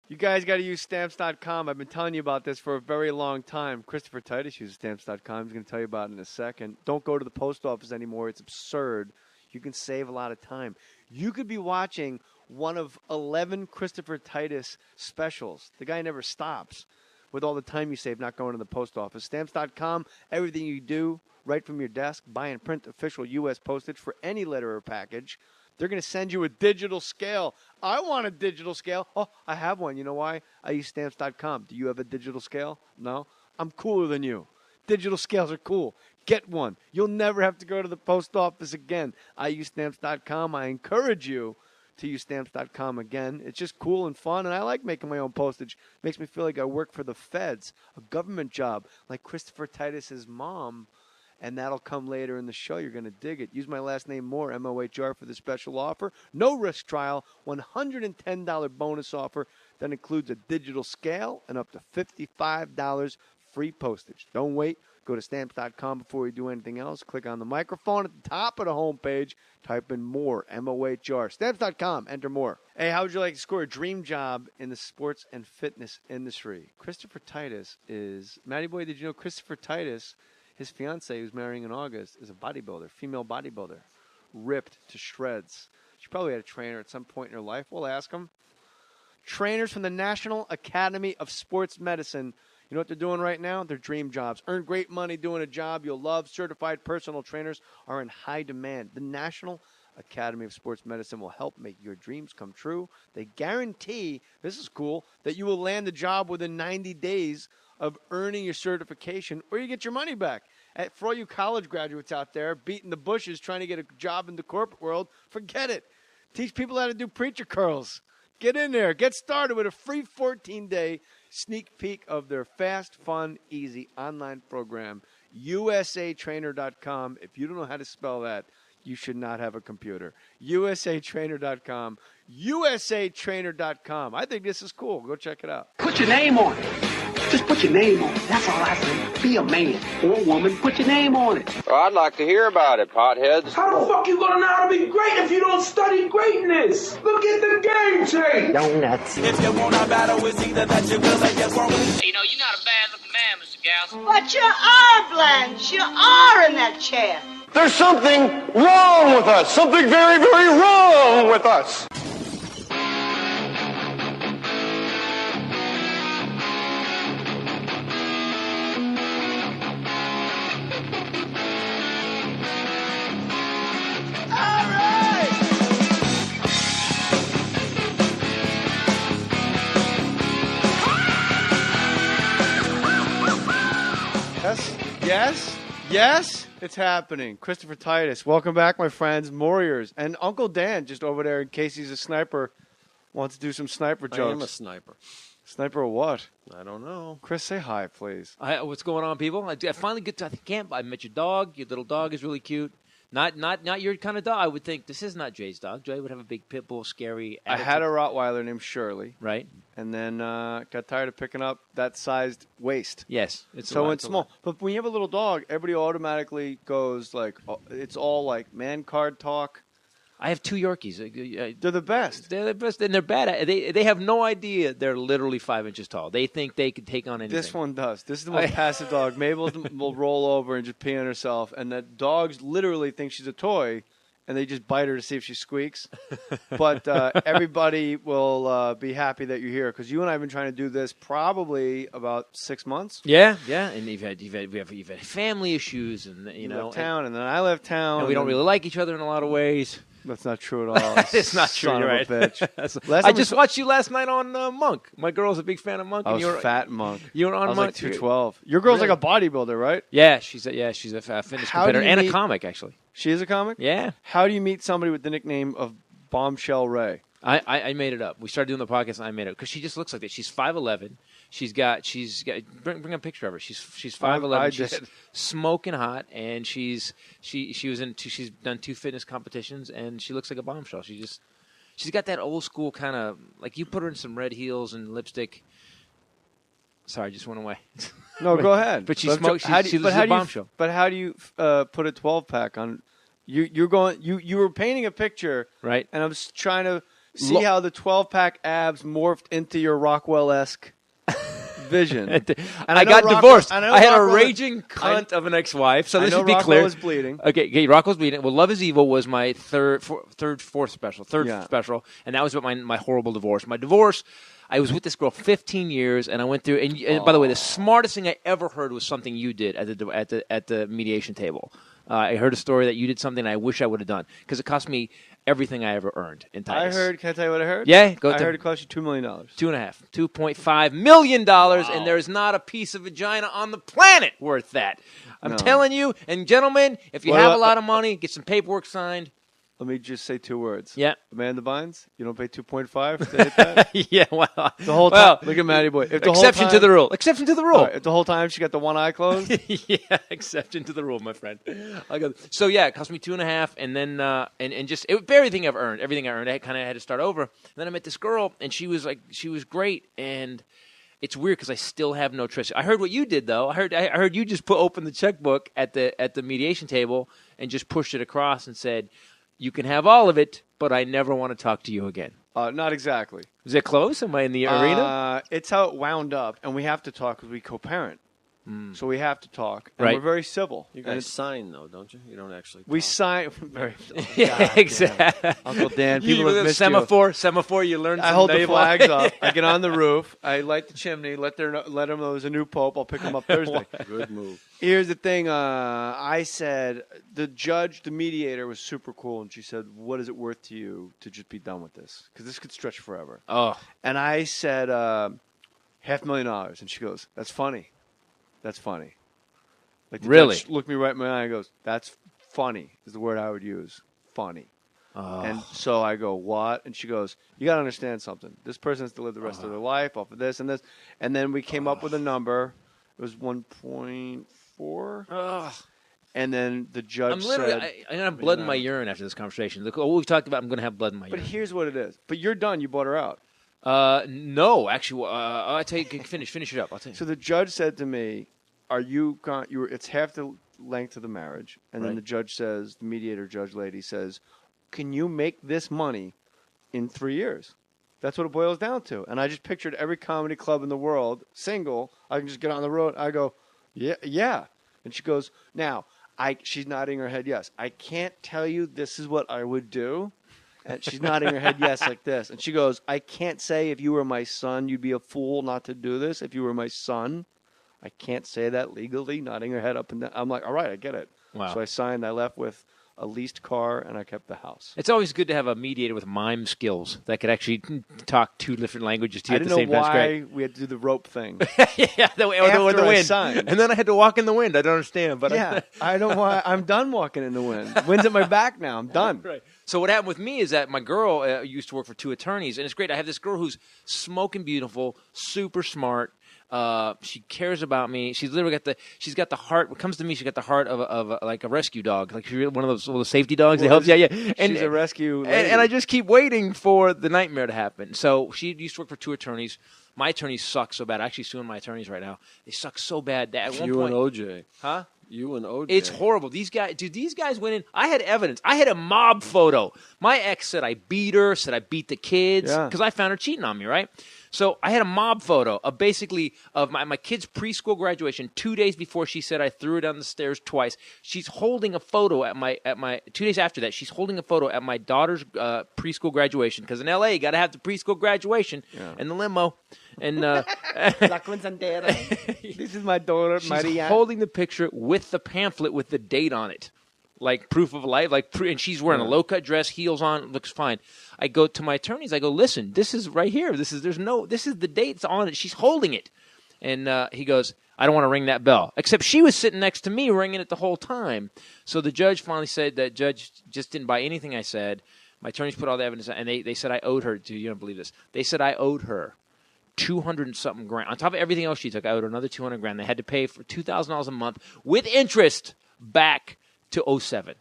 You guys got to use Stamps.com. I've been telling you about this for a very long time. Christopher Titus uses Stamps.com. He's going to tell you about it in a second. Don't go to the post office anymore. It's absurd. You can save a lot of time. You could be watching one of 11 Christopher Titus specials. The guy never stops with all the time you save not going to the post office. Stamps.com, everything you do right from your desk. Buy and print official U.S. postage for any letter or package. They're going to send you a digital scale. I want a digital scale. Oh, I have one. You know why? I use Stamps.com. Do you have a digital scale? No? I'm cooler than you. Digital scales are cool. Get one. You'll never have to go to the post office again. I use Stamps.com. I encourage you to use Stamps.com again. It's just cool and fun, and I like making my own postage. Makes me feel like I work for the feds, a government job, like Christopher Titus's mom. And that'll come later in the show. You're going to dig it. Use my last name, Mohr, M-O-H-R, for the special offer. No risk trial, $110 bonus offer that includes a digital scale and up to $55 free postage. Don't wait. Go to Stamps.com before you do anything else. Click on the microphone at the top of the homepage. Type in Mohr, M-O-H-R. Stamps.com. Enter Mohr. Hey, how would you like to score a dream job in the sports and fitness industry? Christopher Titus is... Matty Boy, did you know Christopher Titus... His fiancée, who's marrying in August, is a bodybuilder, female bodybuilder, ripped to shreds. She probably had a trainer at some point in her life. We'll ask them. Trainers from the National Academy of Sports Medicine. You know what they're doing right now? Their dream jobs. Earn great money doing a job you'll love. Certified personal trainers are in high demand. The National Academy of Sports Medicine will help make your dreams come true. They guarantee, this is cool, that you will land the job within 90 days of earning your certification, or you get your money back. For all you college graduates out there beating the bushes trying to get a job in the corporate world, forget it. Teach people how to do preacher curls. Get in there. Get started with a free 14-day sneak peek of their fast, fun, easy online program, usatrainer.com. If you don't know how to spell that, you should not have a computer. usatrainer.com. usatrainer.com. I think this is cool. Go check it out. Put your name on it. Just put your name on it. That's all I say. Be a man or a woman. Put your name on it. Well, I'd like to hear about it, potheads. How the fuck you gonna know how to be great if you don't study greatness? Look at the game change. Donuts. If you want a battle, it's either that you will or you won't. You know, you're not a bad-looking man, Mr. Gals. But you are, Blanche. You are in that chair. There's something wrong with us. Something very, very wrong with us. Yes, it's happening. Christopher Titus, welcome back, my friends, Warriors, and Uncle Dan, just over there in case he's a sniper, wants to do some sniper jokes. I am a sniper. Sniper of what? I don't know. Chris, say hi, please. What's going on, people? I finally get to the camp. I met your dog. Your little dog is really cute. Not your kind of dog. I would think this is not Jay's dog. Jay would have a big pit bull, scary attitude. I had a Rottweiler named Shirley. Right. And then got tired of picking up that sized waist. Yes. It's small. But when you have a little dog, everybody automatically goes like, it's all like man card talk. I have two Yorkies. They're the best. They're the best, and they're bad. They have no idea they're literally 5 inches tall. They think they could take on anything. This one does. This is the most passive dog. Mabel will roll over and just pee on herself, and the dogs literally think she's a toy, and they just bite her to see if she squeaks. But everybody will be happy that you're here, because you and I have been trying to do this probably about 6 months. Yeah, and you've had family issues, and you left town, and then I left town, and we don't really like each other in a lot of ways. That's not true at all. It's not true. Son You're of a right. bitch. I just watched you last night on Monk. My girl's a big fan of Monk. I was fat Monk. You were on I was Monk. like 212. Your girl's like a bodybuilder, right? Yeah, she's a fitness competitor and a comic, actually. She is a comic? Yeah. How do you meet somebody with the nickname of Bombshell Ray? I made it up. We started doing the podcast, and I made it up because she just looks like that. She's 5'11". She's got bring a picture of her. She's 5'11". She's smoking hot, and she's done 2 fitness competitions, and she looks like a bombshell. She's got that old school kind of, like, you put her in some red heels and lipstick. Sorry, I just went away. No, go ahead. But she smokes. She's a bombshell. But how do you put a 12-pack on? You were painting a picture, right? And I was trying to See how the 12-pack abs morphed into your Rockwell-esque vision. And I got divorced. I had a raging cunt of an ex-wife. So this would be Rockwell clear. was bleeding. Okay, Rockwell's bleeding. Well, Love Is Evil was my fourth special, and that was about my horrible divorce. My divorce. I was with this girl 15 years, and I went through. And by the way, the smartest thing I ever heard was something you did at the mediation table. I heard a story that you did something I wish I would have done because it cost me everything I ever earned in Titus. Can I tell you what I heard? Yeah, go. I heard it cost you $2 million. $2.5 million, and there is not a piece of vagina on the planet worth that. I'm telling you, and gentlemen, if you have a lot of money, get some paperwork signed. Let me just say 2 words. Yeah. Amanda Bynes, you don't pay 2.5 to hit that? Yeah, well. The whole time. Look at Matty Boy. Exception to the rule. Exception to the rule. Right, if the whole time she got the one eye closed? Yeah, exception to the rule, my friend. So, yeah, it cost me 2.5, and then, everything I've earned, I kind of had to start over. And then I met this girl, and she was great, and it's weird because I still have no trust. I heard what you did, though. I heard you just open the checkbook at the mediation table and just pushed it across and said, you can have all of it, but I never want to talk to you again. Not exactly. Is it close? Am I in the arena? It's how it wound up, and we have to talk because we co-parent. So we have to talk, and right. We're very civil. You guys sign, though, don't you? You don't actually talk. We sign. Very, yeah, exactly. Uncle Dan, people have missed semaphore, you learn I hold the flags up. I get on the roof. I light the chimney, let them know there's a new pope. I'll pick them up Thursday. Good move. Here's the thing. I said, the judge, the mediator, was super cool, and she said, what is it worth to you to just be done with this? Because this could stretch forever. Oh. And I said, $500,000. And she goes, that's funny. That's funny. Like the really? Judge looked me right in my eye and goes, that's funny is the word I would use. Funny. And so I go, what? And she goes, you got to understand something. This person has to live the rest of their life off of this and this. And then we came up with a number. It was 1.4. And then the judge said... I'm going to have blood in my urine after this conversation. Look, what we've talked about, I'm going to have blood in my urine. But here's what it is. But you're done. You bought her out. No, actually, I'll tell you, finish it up. I'll tell you. So the judge said to me, it's half the length of the marriage. And then the judge says, the mediator judge lady says, can you make this money in 3 years? That's what it boils down to. And I just pictured every comedy club in the world, single. I can just get on the road. I go, yeah. And she goes, now, she's nodding her head yes. I can't tell you this is what I would do. And she's nodding her head yes like this. And she goes, I can't say if you were my son, you'd be a fool not to do this. If you were my son, I can't say that legally, nodding her head up and down. I'm like, all right, I get it. Wow. So I signed. I left with a leased car, and I kept the house. It's always good to have a mediator with mime skills that could actually talk 2 different languages to you at the same time. I didn't know why we had to do the rope thing. Yeah, the wind. Signed. And then I had to walk in the wind. I don't understand. But yeah, I don't know why. I'm done walking in the wind. Wind's at my back now. I'm done. Right. So what happened with me is that my girl used to work for 2 attorneys, and it's great. I have this girl who's smoking beautiful, super smart. She cares about me. She's literally she's got the heart. When it comes to me, she got the heart of like a rescue dog, like she's one of those little safety dogs. They help. Yeah. And she's a rescue lady. And I just keep waiting for the nightmare to happen. So she used to work for 2 attorneys. My attorneys suck so bad. I'm actually suing my attorneys right now. They suck so bad that at one point, and OJ, huh? You and OJ. It's horrible. These guys went in. I had evidence. I had a mob photo. My ex said I beat her, said I beat the kids because I found her cheating on me, right? So I had a mob photo of basically of my kid's preschool graduation 2 days before she said I threw her down the stairs twice. She's holding a photo at my 2 days after that. She's holding a photo at my daughter's preschool graduation because in LA you got to have the preschool graduation and the limo. And La Quinceañera. This is my daughter, she's Maria. holding the picture with the pamphlet with the date on it. Like proof of life, and she's wearing a low-cut dress, heels on, looks fine. I go to my attorneys. I go, listen, this is right here. This is the dates on it. She's holding it, and he goes, I don't want to ring that bell. Except she was sitting next to me, ringing it the whole time. So the judge finally said that judge just didn't buy anything I said. My attorneys put all the evidence, and they said I owed her. You don't believe this? They said I owed her 200 and something grand on top of everything else she took. I owed her another 200 grand. They had to pay for $2,000 a month with interest back to 07.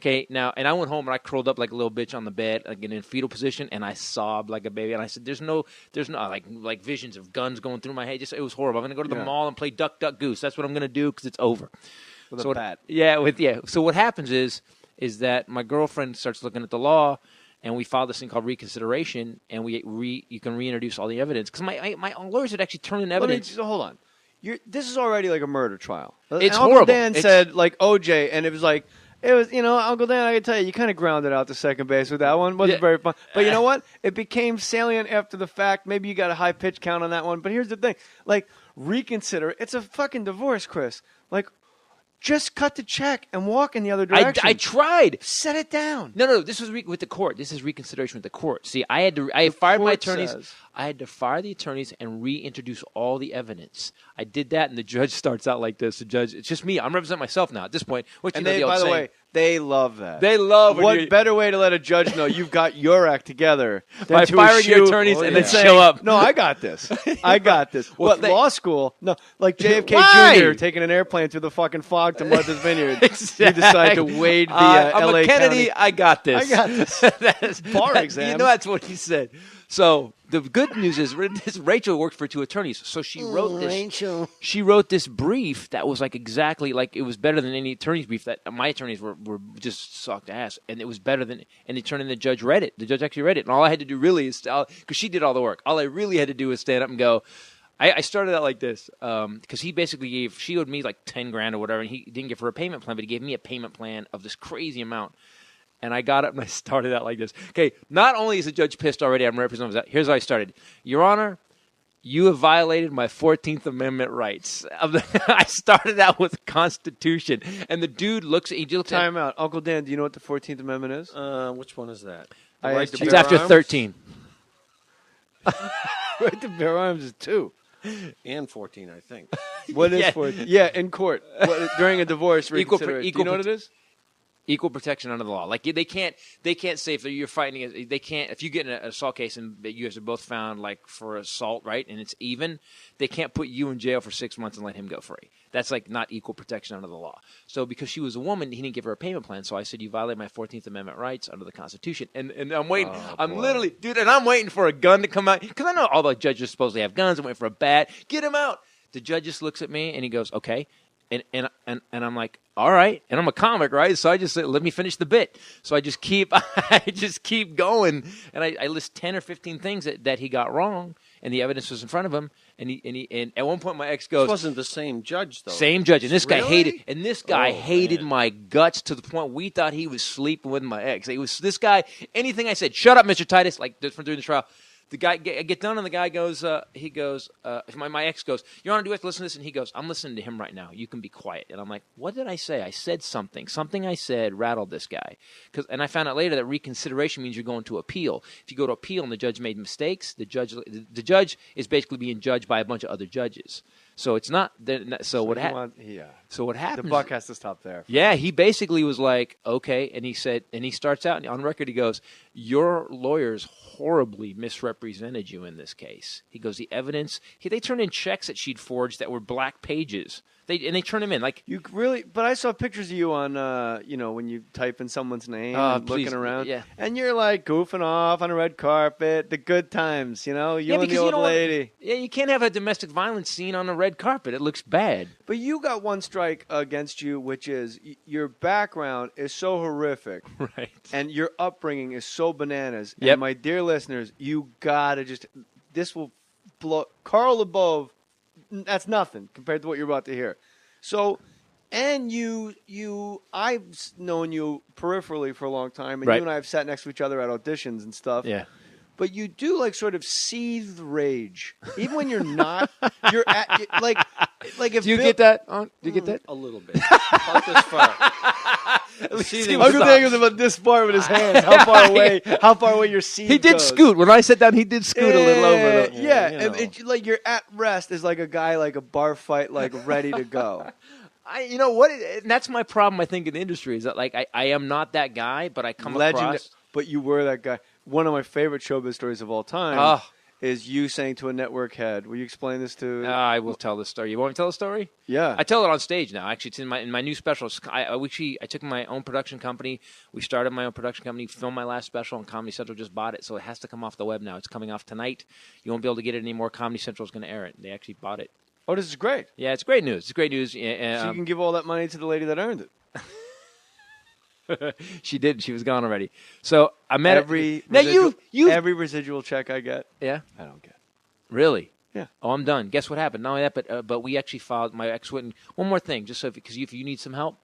Okay, now, and I went home and I curled up like a little bitch on the bed, like in a fetal position, and I sobbed like a baby. And I said, "There's no, like visions of guns going through my head. It was horrible. I'm gonna go to the mall and play Duck, Duck, Goose. That's what I'm gonna do because it's over." With a bat. So what happens is that my girlfriend starts looking at the law, and we filed this thing called reconsideration, and you can reintroduce all the evidence because my lawyers had actually turned in evidence. Hold on. This is already like a murder trial. It's Uncle horrible. Dan said like OJ, and it was like Uncle Dan. I can tell you kind of grounded out the second base with that one. Wasn't very fun. But you know what? It became salient after the fact. Maybe you got a high pitch count on that one. But here's the thing: like reconsider. It's a fucking divorce, Chris. Like. Just cut the check and walk in the other direction. I tried. Set it down. No. This was with the court. This is reconsideration with the court. See, I had fired my attorneys. I had to fire the attorneys and reintroduce all the evidence. I did that, and the judge starts out like this. The judge, it's just me. I'm representing myself now at this point. Which, and by the way, they love that. They love what better way to let a judge know you've got your act together than by to firing your attorneys and then saying, show up. No, I got this. I got this. What law school? No, like JFK Why? Jr. taking an airplane through the fucking fog to Martha's Vineyard. Exactly. You decide to wade the I'm LA a Kennedy. County. I got this. I got this. That's bar exam. You know that's what he said. So the good news is Rachel worked for two attorneys, so she wrote this. Rachel. She wrote this brief that was like exactly like it was better than any attorney's brief that my attorneys were just sucked ass, and it was better than. And they turned in the judge read it. The judge actually read it, and all I had to do really is because she did all the work. All I really had to do was stand up and go. I started out like this because he basically she owed me like $10,000 or whatever, and he didn't give her a payment plan, but he gave me a payment plan of this crazy amount. And I got up and I started out like this. Okay, not only is the judge pissed already, I'm representing him. Here's how I started. Your Honor, you have violated my 14th Amendment rights. I started out with the Constitution, and the dude looks at Time out. Uncle Dan, do you know what the 14th Amendment is? Which one is that? It's after 13. Right to bear arms is 2. And 14, I think. What is 14? Yeah, in court. During a divorce, Equal do you know what it is? Equal protection under the law. Like they can't say if you're fighting. They can't if you get in an assault case and you guys are both found like for assault, right? And it's even. They can't put you in jail for 6 months and let him go free. That's like not equal protection under the law. So because she was a woman, he didn't give her a payment plan. So I said, you violate my 14th Amendment rights under the Constitution. And I'm waiting. I'm literally, dude, and I'm waiting for a gun to come out because I know all the judges supposedly have guns. I'm waiting for a bat. Get him out. The judge just looks at me and he goes, okay. And I'm like, all right. And I'm a comic, right? So I just said, let me finish the bit. So I just keep going. And I list 10 or 15 things that he got wrong. And the evidence was in front of him. And at one point my ex goes, this wasn't the same judge though. Same judge. And this guy hated man. my guts to the point we thought he was sleeping with my ex. It was this guy, anything I said, shut up, Mr. Titus, like from during the trial. The guy get done, and the guy goes. My ex goes, Your Honor, do I have to listen to this? And he goes, I'm listening to him right now. You can be quiet. And I'm like, what did I say? I said something. Something I said rattled this guy. And I found out later that reconsideration means you're going to appeal. If you go to appeal and the judge made mistakes, the judge is basically being judged by a bunch of other judges. So it's not. So what happened? Yeah. So what happens? The buck has to stop there. Yeah, he basically was like, okay, and he said, and he starts out on record. He goes, your lawyers horribly misrepresented you in this case. He goes, the evidence. They turned in checks that she'd forged that were black pages. They turned them in like you really. But I saw pictures of you on, when you type in someone's name and looking around, and you're like goofing off on a red carpet, the good times, you and the old lady. Yeah, you can't have a domestic violence scene on a red carpet. It looks bad. But you got one strike against you, which is your background is so horrific, right? And your upbringing is so bananas. Yep. And my dear listeners, you gotta this will blow Carl LeBove. That's nothing compared to what you're about to hear. So, and I've known you peripherally for a long time, and right. you and I have sat next to each other at auditions and stuff. Yeah. But you do like sort of seethe rage, even when you're not. You're at like if do you Bill, get that? Do you get that? A little bit. About this far. Uncle Dan was about this far with his hands. How far away your seed He did goes. scoot. When I sat down, he did scoot a little over. Yeah, and it's like you're at rest is like a guy like a bar fight, like ready to go. You know what? And that's my problem. I think in the industry is that like I am not that guy, but I come across. But you were that guy. One of my favorite showbiz stories of all time is you saying to a network head. Will you explain this to? I will tell this story. You want me to tell the story? Yeah. I tell it on stage now. Actually, it's in my new special. I took my own production company. We started my own production company, filmed my last special, and Comedy Central just bought it, so it has to come off the web now. It's coming off tonight. You won't be able to get it anymore. Comedy Central is going to air it. They actually bought it. Oh, this is great. Yeah, it's great news. It's great news. So you can give all that money to the lady that earned it. She did. She was gone already. So I met every now every residual check I get. Yeah, I don't get. Really? Yeah. Oh, I'm done. Guess what happened? Not only that, but we actually filed. My ex wouldn't. One more thing, just so because if you need some help.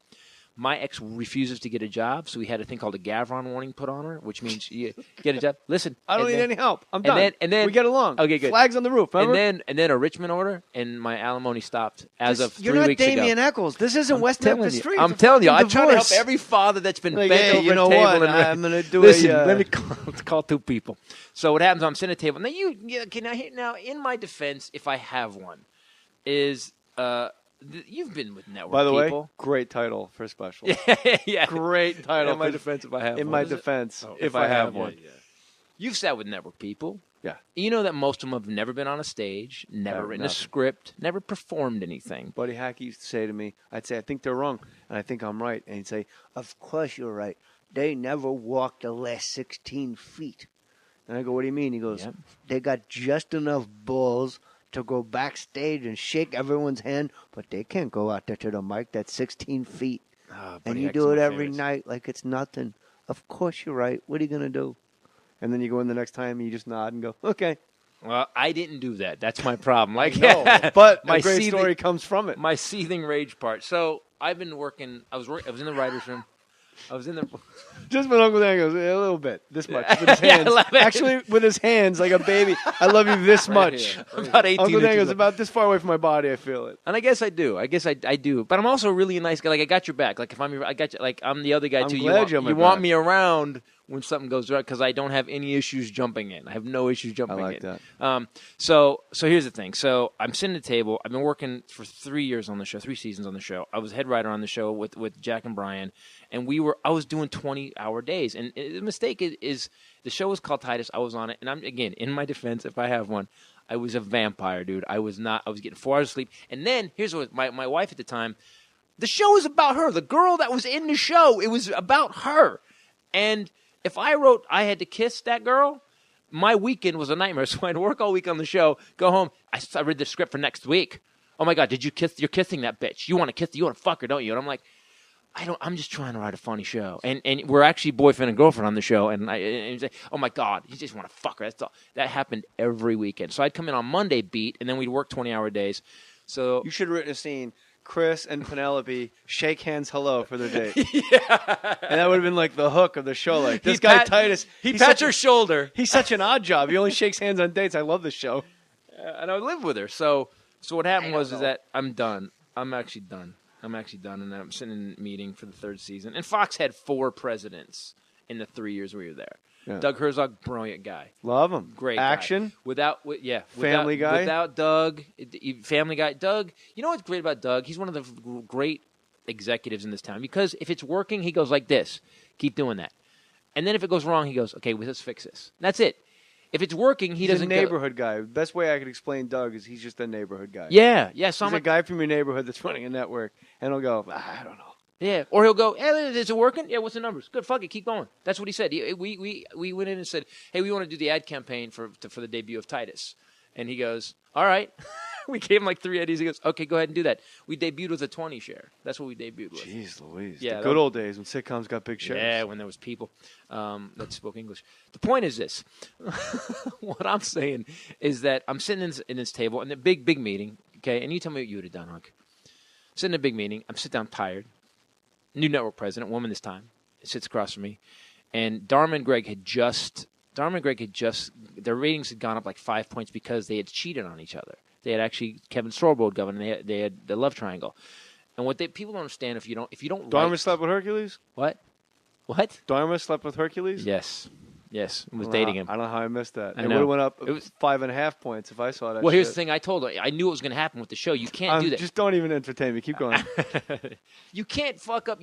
My ex refuses to get a job, so we had a thing called a Gavron warning put on her, which means you get a job. Listen, I don't need any help. I'm done. And then we get along. Okay, good. Flags on the roof. Remember? And then a Richmond order, and my alimony stopped as of 3 weeks ago. You're not Damian Eccles. This isn't West Memphis Street. I'm telling you, I try to help every father that's been bent over you know a table. What? And I'm going to do listen. Let me call two people. So what happens? I'm sitting at a table. Now in my defense, if I have one, is. You've been with network people. By the way, great title for a special. Yeah. Great title. In my defense, if I have one. In my defense, if I have one. Yeah. You've sat with network people. Yeah. You know that most of them have never been on a stage, never written a script, never performed anything. Buddy Hackey used to say to me, I'd say, I think they're wrong, and I think I'm right. And he'd say, of course you're right. They never walked the last 16 feet. And I go, what do you mean? He goes, they got just enough balls to go backstage and shake everyone's hand, but they can't go out there to the mic that's 16 feet. And you do it every night like it's nothing. Of course you're right. What are you going to do? And then you go in the next time and you just nod and go, okay. Well, I didn't do that. That's my problem. No, but my great story comes from it. My seething rage part. So I've been working. I was in the writer's room. I was in the... Just when Uncle Dan goes, a little bit, this much, with his hands. Actually, with his hands, like a baby. I love you this much. About 18 Uncle Dan inches. goes, about this far away from my body, I feel it. And I guess I do. I do. But I'm also really a nice guy. Like, I got your back. Like, if I got you. Like, I'm the other guy, too. You want me around when something goes wrong because I don't have any issues jumping in. I have no issues jumping in. I like that. So here's the thing. So I'm sitting at the table. I've been working for 3 years on the show, 3 seasons on the show. I was head writer on the show with Jack and Brian. And I was doing 20-hour days. And the mistake is the show was called Titus. I was on it. And I'm, again, in my defense, if I have one, I was a vampire, dude. I was getting 4 hours of sleep. And then, here's what, my wife at the time, the show is about her. The girl that was in the show, it was about her. And if I wrote I had to kiss that girl, my weekend was a nightmare. So I'd work all week on the show, go home. I read the script for next week. Oh, my God, did you kiss? You're kissing that bitch. You want to fuck her, don't you? And I'm like, I'm just trying to write a funny show. And we're actually boyfriend and girlfriend on the show. And I say, oh, my God, you just want to fuck her. That's all. That happened every weekend. So I'd come in on Monday beat, and then we'd work 20-hour days. So you should have written a scene. Chris and Penelope shake hands hello for their date. Yeah. And that would have been like the hook of the show. Like, this guy Titus. He pats her shoulder. He's such an odd job. He only shakes hands on dates. I love this show. And I live with her. So what happened is that I'm done. I'm actually done. And I'm sitting in a meeting for the 3rd season. And Fox had 4 presidents in the 3 years we were there. Yeah. Doug Herzog, brilliant guy. Love him. Great action. Guy. Family Guy. Without Doug, Family Guy. Doug, you know what's great about Doug? He's one of the great executives in this town. Because if it's working, he goes like this. Keep doing that. And then if it goes wrong, he goes, okay, let's fix this. And that's it. If it's working, he's doesn't a neighborhood guy. Best way I could explain Doug is he's just a neighborhood guy. Yeah. So he's a guy from your neighborhood that's running a network, and he'll go, I don't know. Yeah, or he'll go, hey, is it working? Yeah, what's the numbers? Good, fuck it, keep going. That's what he said. We went in and said, hey, we want to do the ad campaign for the debut of Titus. And he goes, all right. We gave him like 3 ideas. He goes, okay, go ahead and do that. We debuted with a 20 share. That's what we debuted with. Jeez Louise. Yeah, the good old days when sitcoms got big shares. Yeah, when there was people that spoke English. The point is this. What I'm saying is that I'm sitting in this table in a big meeting, okay, and you tell me what you would have done, Hunk. Sitting in a big meeting. I'm sitting down tired. New network president, woman this time, sits across from me. And Dharma and Greg had just, their ratings had gone up like 5 points because they had cheated on each other. They had actually, Kevin Sorbo governor, they had the love triangle. And what people don't understand, if you don't Dharma slept with Hercules? What? Dharma slept with Hercules? Yes, was dating him. I don't know how I missed that. I it know. would have went up 5.5 points if I saw that. Well, here's the thing. I told her. I knew it was going to happen with the show. You can't do that. Just don't even entertain me. Keep going. You can't fuck up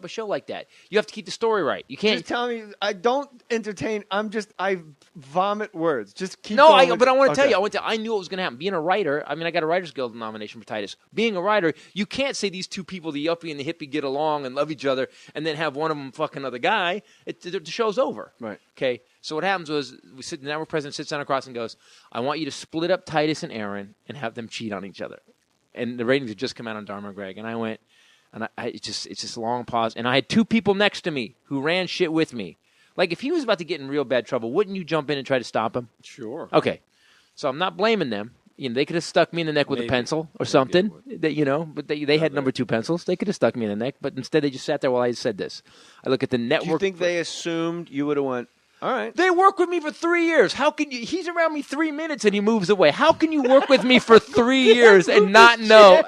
a show like that. You have to keep the story right. You can't. Just tell me. I don't entertain. I vomit words. Just keep. No, going. but I want to tell you. I knew it was going to happen. Being a writer. I mean, I got a Writers Guild nomination for Titus. Being a writer, you can't say these two people, the uppie and the hippie, get along and love each other, and then have one of them fuck another guy. The show's over. Right. Okay. So what happens was the network president sits down across and goes, I want you to split up Titus and Aaron and have them cheat on each other. And the ratings had just come out on Dharma and Greg. And I went, And it's just a long pause. And I had 2 people next to me who ran shit with me. Like, if he was about to get in real bad trouble, wouldn't you jump in and try to stop him? Sure. Okay. So I'm not blaming them. They could have stuck me in the neck with a pencil or something. But they had number 2 pencils. They could have stuck me in the neck, but instead they just sat there while I said this. I look at the network. Do you think they assumed you would have went, all right. They work with me for 3 years. How can you? He's around me 3 minutes and he moves away. How can you work with me for 3 years and not know?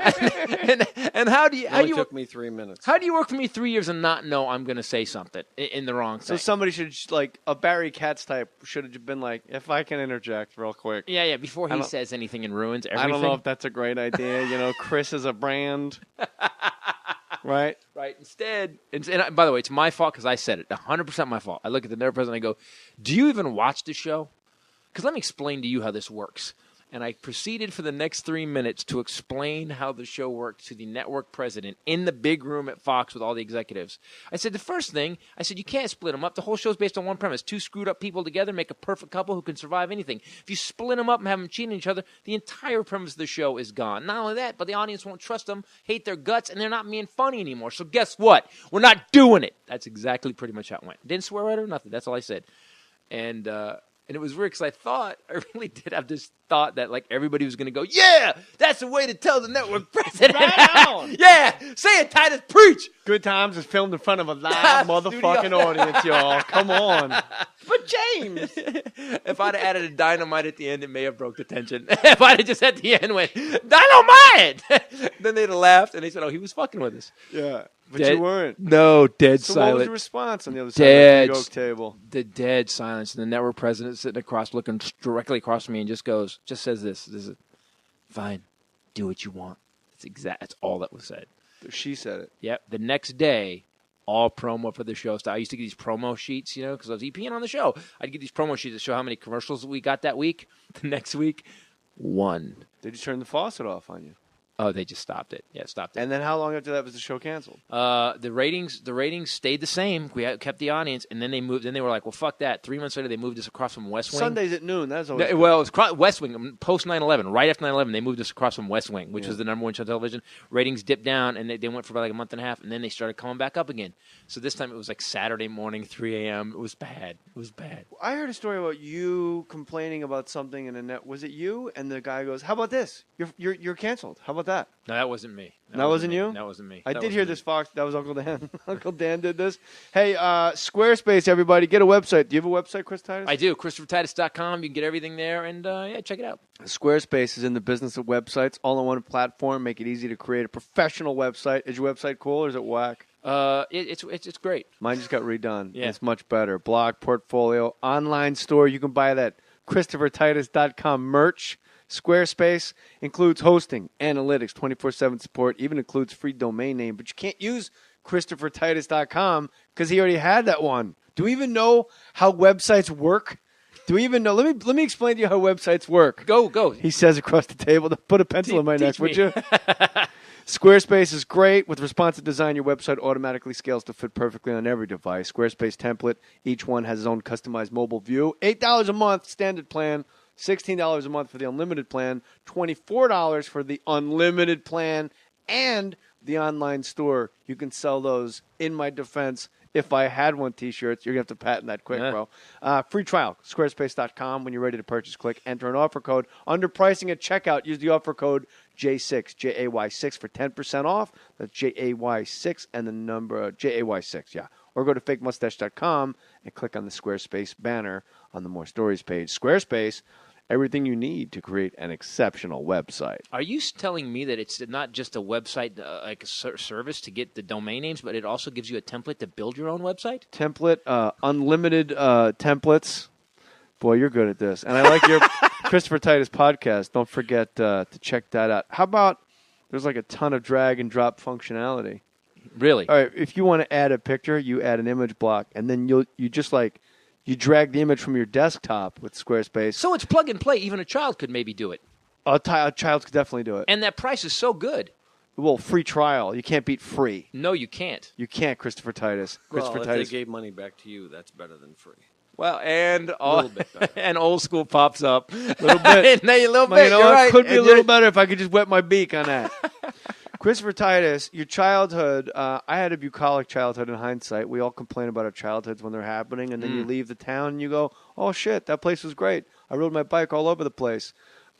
and how do you? How It do you took me 3 minutes. How do you work for me 3 years and not know I'm going to say something in the wrong thing? So somebody should, like, a Barry Katz type should have been like, if I can interject real quick. Yeah. Before he says anything and ruins everything. I don't know if that's a great idea. Chris is a brand. Right? Right. Instead, and by the way, it's my fault because I said it. 100% my fault. I look at the network president and I go, do you even watch the show? Because let me explain to you how this works. And I proceeded for the next 3 minutes to explain how the show worked to the network president in the big room at Fox with all the executives. I said, the first thing, you can't split them up. The whole show's based on one premise. 2 screwed up people together make a perfect couple who can survive anything. If you split them up and have them cheating each other, the entire premise of the show is gone. Not only that, but the audience won't trust them, hate their guts, and they're not being funny anymore. So guess what? We're not doing it. That's exactly pretty much how it went. Didn't swear at her, nothing. That's all I said. And it was weird because I really did have this thought that, like, everybody was going to go, yeah, that's the way to tell the network president. Right on. Yeah, say it, Titus, preach. Good Times is filmed in front of a live motherfucking audience, y'all. Come on. But James. If I'd have added a dynamite at the end, it may have broke the tension. If I'd have just at the end went, dynamite, then they'd have laughed and they said, oh, he was fucking with us. Yeah. But you weren't. No, dead so silent. What was the response on the other side of the big oak table? The dead silence. And the network president sitting across, looking directly across from me and just says this is, fine, do what you want. That's all that was said. She said it. Yep. The next day, all promo for the show. So I used to get these promo sheets, because I was EPing on the show. I'd get these promo sheets to show how many commercials we got that week. The next week, 1. They just turned the faucet off on you. Oh, they just stopped it. Yeah, stopped it. And then how long after that was the show canceled? The ratings stayed the same. We kept the audience, and then they moved. Then they were like, "Well, fuck that." 3 months later, they moved us across from West Wing. Sundays at noon. That's always it was West Wing post 9/11. Right after 9/11, they moved us across from West Wing, which was the number 1 show on television. Ratings dipped down, and they went for about like a month and a half, and then they started coming back up again. So this time it was like Saturday morning, 3 a.m. It was bad. It was bad. I heard a story about you complaining about something in a net. Was it you? And the guy goes, "How about this? You're canceled. How about that?" No, that wasn't me. That wasn't you? That wasn't me. I did hear this, Fox. That was Uncle Dan. Uncle Dan did this. Hey, Squarespace, everybody, get a website. Do you have a website, Chris Titus? I do. ChristopherTitus.com. You can get everything there, and check it out. Squarespace is in the business of websites, all on one platform. Make it easy to create a professional website. Is your website cool or is it whack? It's great. Mine just got redone. Yeah. It's much better. Blog, portfolio, online store. You can buy that ChristopherTitus.com merch. Squarespace includes hosting, analytics, 24/7 support, even includes free domain name. But you can't use ChristopherTitus.com because he already had that one. Do we even know how websites work? Do we even know? Let me explain to you how websites work. Go. He says across the table. Put a pencil in my neck, would you? Squarespace is great. With responsive design, your website automatically scales to fit perfectly on every device. Squarespace template. Each one has its own customized mobile view. $8 a month, standard plan. $16 a month for the unlimited plan. $24 for the unlimited plan. And the online store. You can sell those, in my defense, if I had one T-shirts. You're going to have to patent that quick, bro. Free trial, squarespace.com. When you're ready to purchase, click enter an offer code. Under pricing at checkout, use the offer code J6, J-A-Y-6 for 10% off. That's J-A-Y-6 and the number J-A-Y-6, yeah. Or go to fakemustache.com and click on the Squarespace banner on the More Stories page. Squarespace, everything you need to create an exceptional website. Are you telling me that it's not just a website, like a service to get the domain names, but it also gives you a template to build your own website? Template, unlimited templates. Boy, you're good at this. And I like your Christopher Titus podcast. Don't forget to check that out. How about there's like a ton of drag and drop functionality? Really? All right, if you want to add a picture, you add an image block, and then you just like you drag the image from your desktop with Squarespace. So it's plug and play. Even a child could maybe do it. A child could definitely do it. And that price is so good. Well, free trial. You can't beat free. No, you can't. You can't, Christopher Titus. Christopher If Titus. they gave money back to you, that's better than free. Well, and a little bit better. And old school pops up. A little bit. No, a little But bit. you know You're what? right. Could be a little better if I could just wet my beak on that. Christopher Titus, your childhood, I had a bucolic childhood in hindsight. We all complain about our childhoods when they're happening, and then you leave the town and you go, oh, shit, that place was great. I rode my bike all over the place.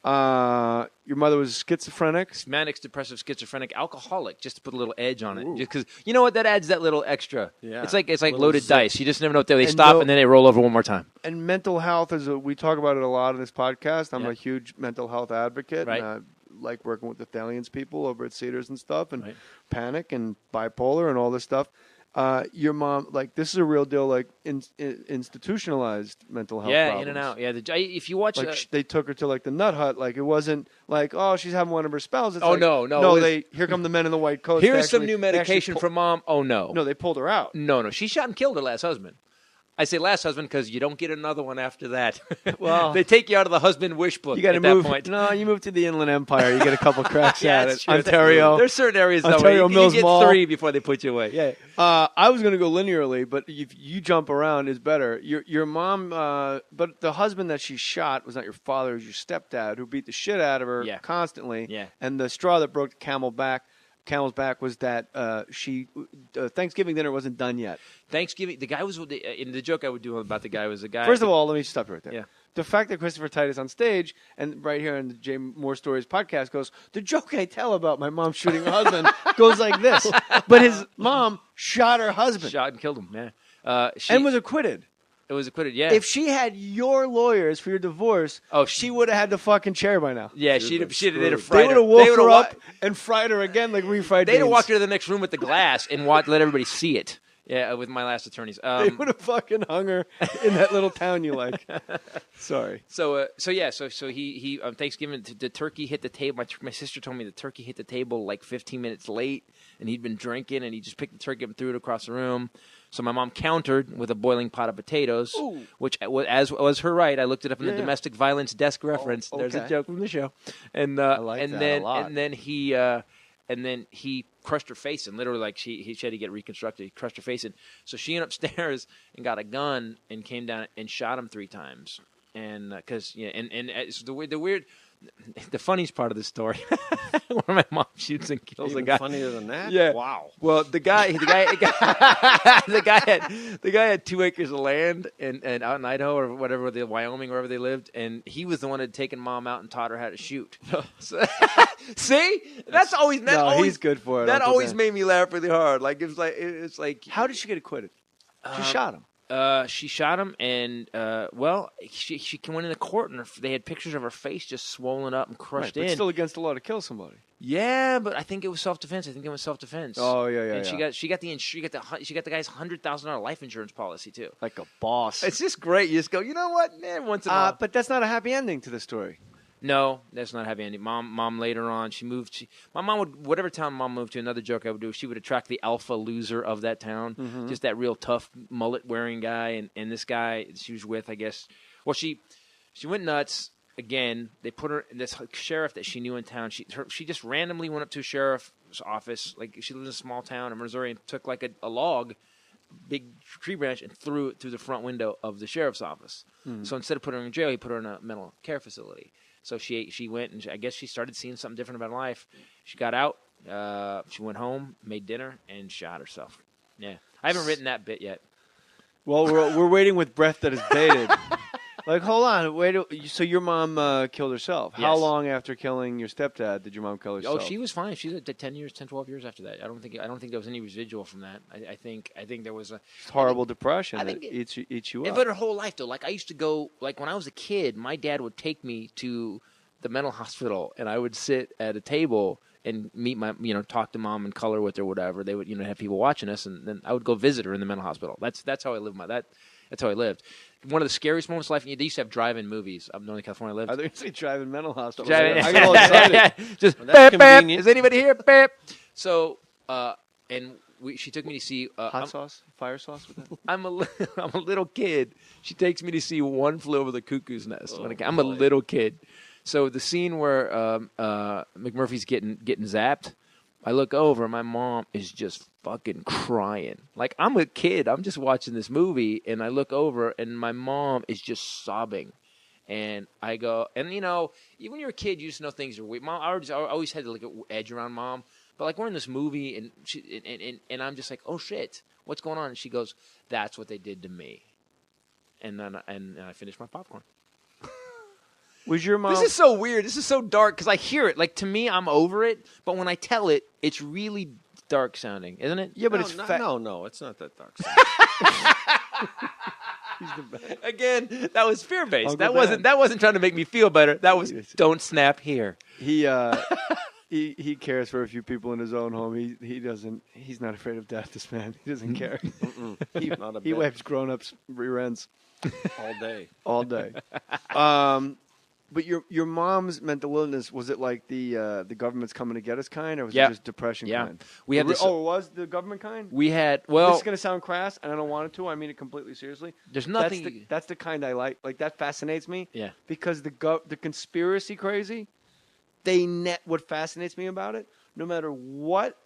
Your mother was schizophrenic? Manic, depressive, schizophrenic, alcoholic, just to put a little edge on it. Just because, you know what, that adds that little extra. Yeah. It's like loaded dice. You just never know what they stop and then they roll over one more time. And mental health, we talk about it a lot in this podcast. I'm a huge mental health advocate. Right. And I like working with the Thalians people over at Cedars and stuff, and panic and bipolar and all this stuff. Your mom, like, this is a real deal, like, institutionalized mental health problems. In and out. Yeah, if you watch... Like, they took her to, like, the nut hut. Like, it wasn't like, oh, she's having one of her spells. It's No, here come the men in the white coats. Here's some new medication from Mom. Oh, no. No, they pulled her out. No. She shot and killed her last husband. I say last husband because you don't get another one after that. Well, they take you out of the husband wish book. You got to move. That point. No, you move to the Inland Empire. You get a couple cracks at it. True. Ontario. There's certain areas Ontario though, you get Mall. 3 before they put you away. Yeah. I was going to go linearly, but if you jump around is better. Your mom, but the husband that she shot was not your father. It was your stepdad who beat the shit out of her constantly. Yeah. And the straw that broke the camel's back was that Thanksgiving dinner wasn't done yet. Thanksgiving, the guy was in the joke I would do about the guy was a guy. First of all, let me stop you right there. Yeah. The fact that Christopher Titus on stage and right here in the Jay Moore Stories podcast goes, the joke I tell about my mom shooting her husband goes like this. But his mom shot her husband. Shot and killed him, man. And was acquitted. It was acquitted, yeah. If she had your lawyers for your divorce, she would have had the fucking chair by now. Yeah, she'd have fried her. They would have woke her up and fried her again like refried beans. They'd have walked her to the next room with the glass and let everybody see it. Yeah, with my last attorneys. They would have fucking hung her in that little town you like. Sorry. So he on Thanksgiving, the turkey hit the table. My sister told me the turkey hit the table like 15 minutes late, and he'd been drinking, and he just picked the turkey up and threw it across the room. So my mom countered with a boiling pot of potatoes, which, as was her right, I looked it up in the domestic violence desk reference. Okay. There's a joke from the show, and I like that a lot. And then he crushed her face, and literally, like he had to get reconstructed. He crushed her face, and so she went upstairs and got a gun and came down and shot him 3 times. And because it's the weird. The funniest part of the story, where my mom shoots and kills Even a guy. Funnier than that? Yeah. Wow. Well, the guy had 2 acres of land and out in Idaho or whatever, Wyoming, wherever they lived, and he was the one that had taken Mom out and taught her how to shoot. So, see, he's good for it. That always made me laugh really hard. Like it's like. How did she get acquitted? She shot him. She shot him, and she went into court, and they had pictures of her face just swollen up and crushed in. But still against the law to kill somebody. Yeah, but I think it was self-defense. Oh yeah. And she got the guy's $100,000 life insurance policy too. Like a boss. It's just great. You just go, you know what, man? Once in a while. But that's not a happy ending to the story. No, that's not happy ending. Mom later on, she moved. My mom would, whatever town Mom moved to, another joke I would do, she would attract the alpha loser of that town, just that real tough mullet-wearing guy. And this guy she was with, I guess, well, she went nuts. Again, they put her in this sheriff that she knew in town. She just randomly went up to a sheriff's office. Like, she lived in a small town in Missouri and took like a log, big tree branch, and threw it through the front window of the sheriff's office. So instead of putting her in jail, he put her in a mental care facility. So she went, and I guess she started seeing something different about life. She got out. She went home, made dinner, and shot herself. Yeah, I haven't written that bit yet. Well, we're waiting with breath that is bated. Like, hold on, wait. So your mom killed herself. Yes. How long after killing your stepdad did your mom kill herself? Oh, she was fine. She was 10 years, 10, 12 years after that. I don't think there was any residual from that. I think there was a horrible depression that eats you up. But her whole life though, like I used to go, like when I was a kid, my dad would take me to the mental hospital, and I would sit at a table and meet talk to Mom and color with her, whatever. They would, have people watching us, and then I would go visit her in the mental hospital. That's how I lived That's how I lived. One of the scariest moments in life, they used to have drive-in movies up in Northern California. I lived. I think you say drive-in mental hospital. I get all excited. Just beep, beep. Is anybody here? Beep. So, she took me to see hot sauce, fire sauce with that. I'm a little kid. She takes me to see One Flew Over the Cuckoo's Nest. I'm a little kid. So the scene where McMurphy's getting zapped, I look over, my mom is just fucking crying. Like, I'm a kid. I'm just watching this movie, and I look over, and my mom is just sobbing. And I go, and even when you're a kid, you just know things are weird. Mom, I always had like an edge around Mom. but like we're in this movie, and and I'm just like, oh shit, what's going on? And she goes, that's what they did to me. And then I finished my popcorn. Was your mom? This is so weird. This is so dark because I hear it. Like to me, I'm over it, but when I tell it, it's really dark sounding, isn't it? Yeah, but no, it's no, it's not that dark. He's the best. Again, that was fear based. Uncle Dan. That wasn't trying to make me feel better. That was don't snap here. He cares for a few people in his own home. He doesn't. He's not afraid of death. This man. He doesn't care. He wipes grown-ups rear ends all day. But your mom's mental illness, was it like the government's coming to get us kind, or was it just depression kind? We had this. Oh, it was the government kind? We had This is gonna sound crass, and I don't want it to. I mean it completely seriously. There's nothing. That's the kind I like. Like that fascinates me. Yeah. Because the conspiracy crazy, what fascinates me about it, no matter what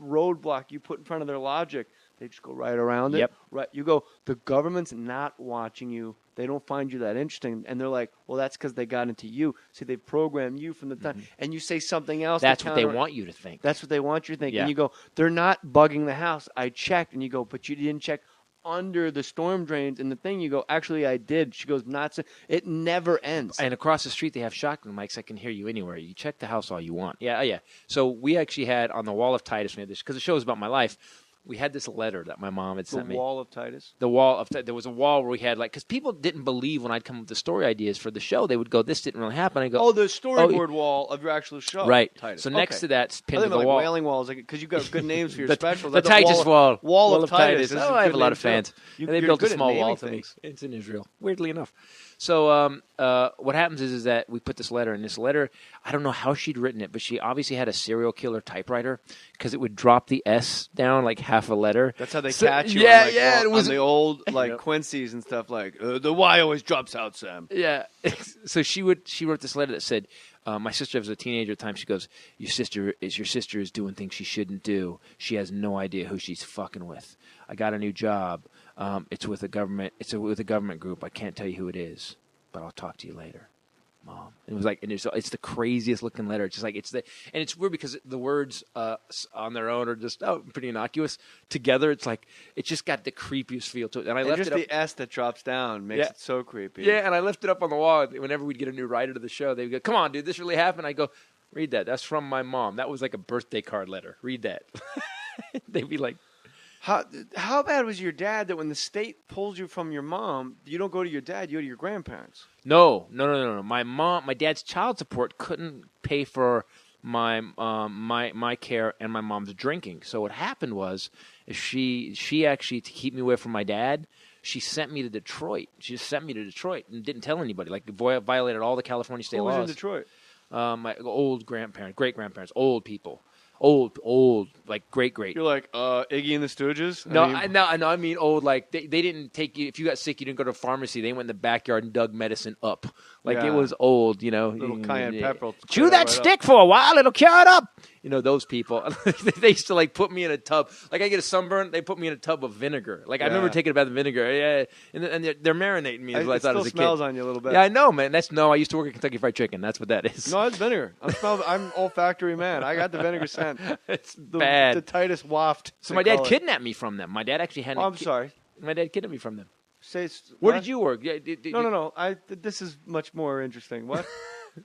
roadblock you put in front of their logic, they just go right around it. Yep. Right. You go, the government's not watching you. They don't find you that interesting. And they're like, well, that's because they got into you. See, they programmed you from the time. And you say something else. That's what they want you to think. That's what they want you to think. Yeah. And you go, they're not bugging the house. I checked. And you go, but you didn't check under the storm drains and the thing. You go, actually, I did. She goes, not so. It never ends. And across the street, they have shotgun mics that can hear you anywhere. You check the house all you want. Yeah. So we actually had on the wall of Titus, we had this, because the show is about my life. We had this letter that my mom had sent me. The wall of Titus? The wall of There was a wall where we had, like, because people didn't believe when I'd come up with the story ideas for the show. They would go, this didn't really happen. I go, the storyboard wall of your actual show. Right. Titus. So next to that, pinned I to the like wall. Wailing walls, because you got good names for your specials. The Titus wall. Wall of Titus. Oh, I have a lot of fans. And they built a small wall to me. It's in Israel, weirdly enough. So what happens is that we put this letter, and this letter, I don't know how she'd written it, but she obviously had a serial killer typewriter because it would drop the S down like half a letter. That's how they catch you it was on the old Quincy's and stuff like, the Y always drops out, Sam. Yeah. So she wrote this letter that said, my sister was a teenager at the time. She goes, your sister is doing things she shouldn't do. She has no idea who she's fucking with. I got a new job. It's with a government. It's with a government group. I can't tell you who it is, but I'll talk to you later, Mom. And it was like, and it's the craziest looking letter. It's just like and it's weird because the words on their own are just pretty innocuous. Together, it's like it's just got the creepiest feel to it. And I left just it up, the S that drops down makes it so creepy. Yeah, and I left it up on the wall. Whenever we'd get a new writer to the show, they would go, "Come on, dude, this really happened." I go, "Read that. That's from my mom. That was like a birthday card letter. Read that." They'd be like. How bad was your dad that when the state pulls you from your mom, you don't go to your dad, you go to your grandparents? No. My dad's child support couldn't pay for my care and my mom's drinking. So what happened was, she actually, to keep me away from my dad, she sent me to Detroit. She just sent me to Detroit and didn't tell anybody. Like, violated all the California state laws. Who was in Detroit? My old grandparents, great grandparents, old people. Old, like great. You're like Iggy and the Stooges? I mean old. Like they didn't take you if you got sick. You didn't go to a pharmacy. They went in the backyard and dug medicine up. Like it was old. Little cayenne pepper. Chew that stick for a while. It'll cure it up. Those people. They used to like put me in a tub. Like I get a sunburn. They put me in a tub of vinegar. Like I remember taking a bath of vinegar. Yeah, and they're marinating me. As I thought as a kid. It still smells on you a little bit. Yeah, I know, man. I used to work at Kentucky Fried Chicken. That's what that is. No, it's vinegar. I'm olfactory man. I got the vinegar scent. It's bad. The Titus waft. So my dad kidnapped me from them. My dad actually had. I'm sorry. My dad kidnapped me from them. Where did you work? Yeah, No. This is much more interesting. What?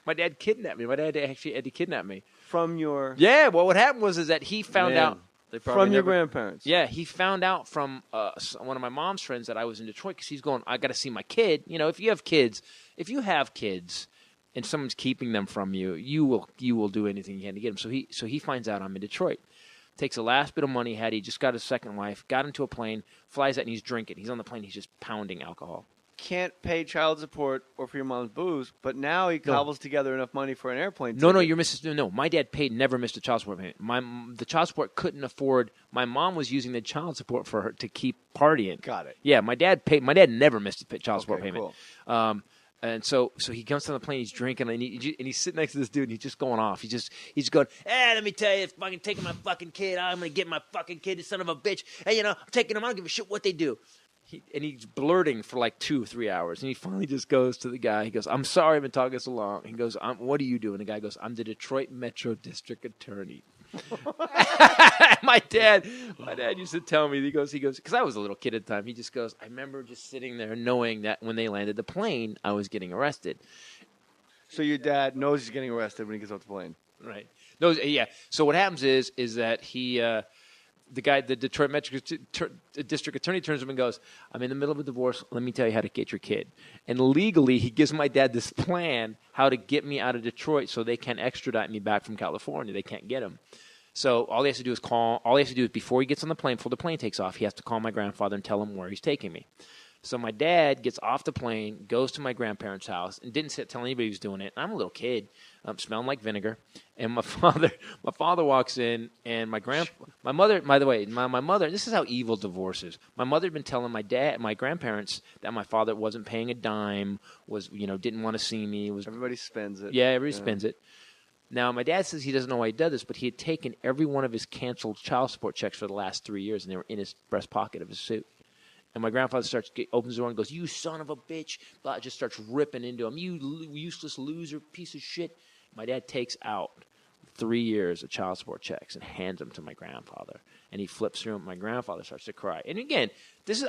My dad kidnapped me. My dad actually had to kidnap me from your. Yeah. Well, what happened was that he found out from your grandparents. Yeah, he found out from one of my mom's friends that I was in Detroit because he's going. I got to see my kid. If you have kids, and someone's keeping them from you, you will do anything you can to get them. So he finds out I'm in Detroit. Takes the last bit of money he had. He just got his second wife. Got into a plane. Flies out and he's drinking. He's on the plane. He's just pounding alcohol. Can't pay child support or for your mom's booze, but now he cobbles together enough money for an airplane ticket. No, you're missing. No, my dad never missed a child support payment. The child support couldn't afford. My mom was using the child support for her to keep partying. Got it. Yeah, my dad paid. My dad never missed a child support payment. Cool. And so he comes on the plane. He's drinking, and he's sitting next to this dude. And he's just going off. He's going, hey, let me tell you, it's fucking taking my fucking kid. I'm gonna get my fucking kid, the son of a bitch. Hey, I'm taking him. I don't give a shit what they do. He's blurting for like 2-3 hours, and he finally just goes to the guy. He goes, I'm sorry I've been talking so long. He goes, what are you doing? The guy goes, I'm the Detroit Metro District Attorney. my dad used to tell me, he goes, because I was a little kid at the time. He just goes, I remember just sitting there knowing that when they landed the plane, I was getting arrested. So your dad knows he's getting arrested when he gets off the plane. Right. No, yeah. So what happens is that he, the Detroit Metro District Attorney turns to him and goes, I'm in the middle of a divorce. Let me tell you how to get your kid. And legally, he gives my dad this plan how to get me out of Detroit so they can extradite me back from California. They can't get him. So all he has to do is before he gets on the plane, before the plane takes off, he has to call my grandfather and tell him where he's taking me. So my dad gets off the plane, goes to my grandparents' house, and didn't tell anybody he was doing it. I'm a little kid, smelling like vinegar. And my father walks in, and my mother, by the way, my mother, this is how evil divorce is. My mother had been telling my grandparents that my father wasn't paying a dime, didn't want to see me. Everybody spends it. Yeah, everybody spends it. Now, my dad says he doesn't know why he did this, but he had taken every one of his canceled child support checks for the last 3 years, and they were in his breast pocket of his suit. And my grandfather opens the door and goes, you son of a bitch, blah, just starts ripping into him. You useless loser, piece of shit. My dad takes out 3 years of child support checks and hands them to my grandfather. And he flips through them. My grandfather starts to cry. And again,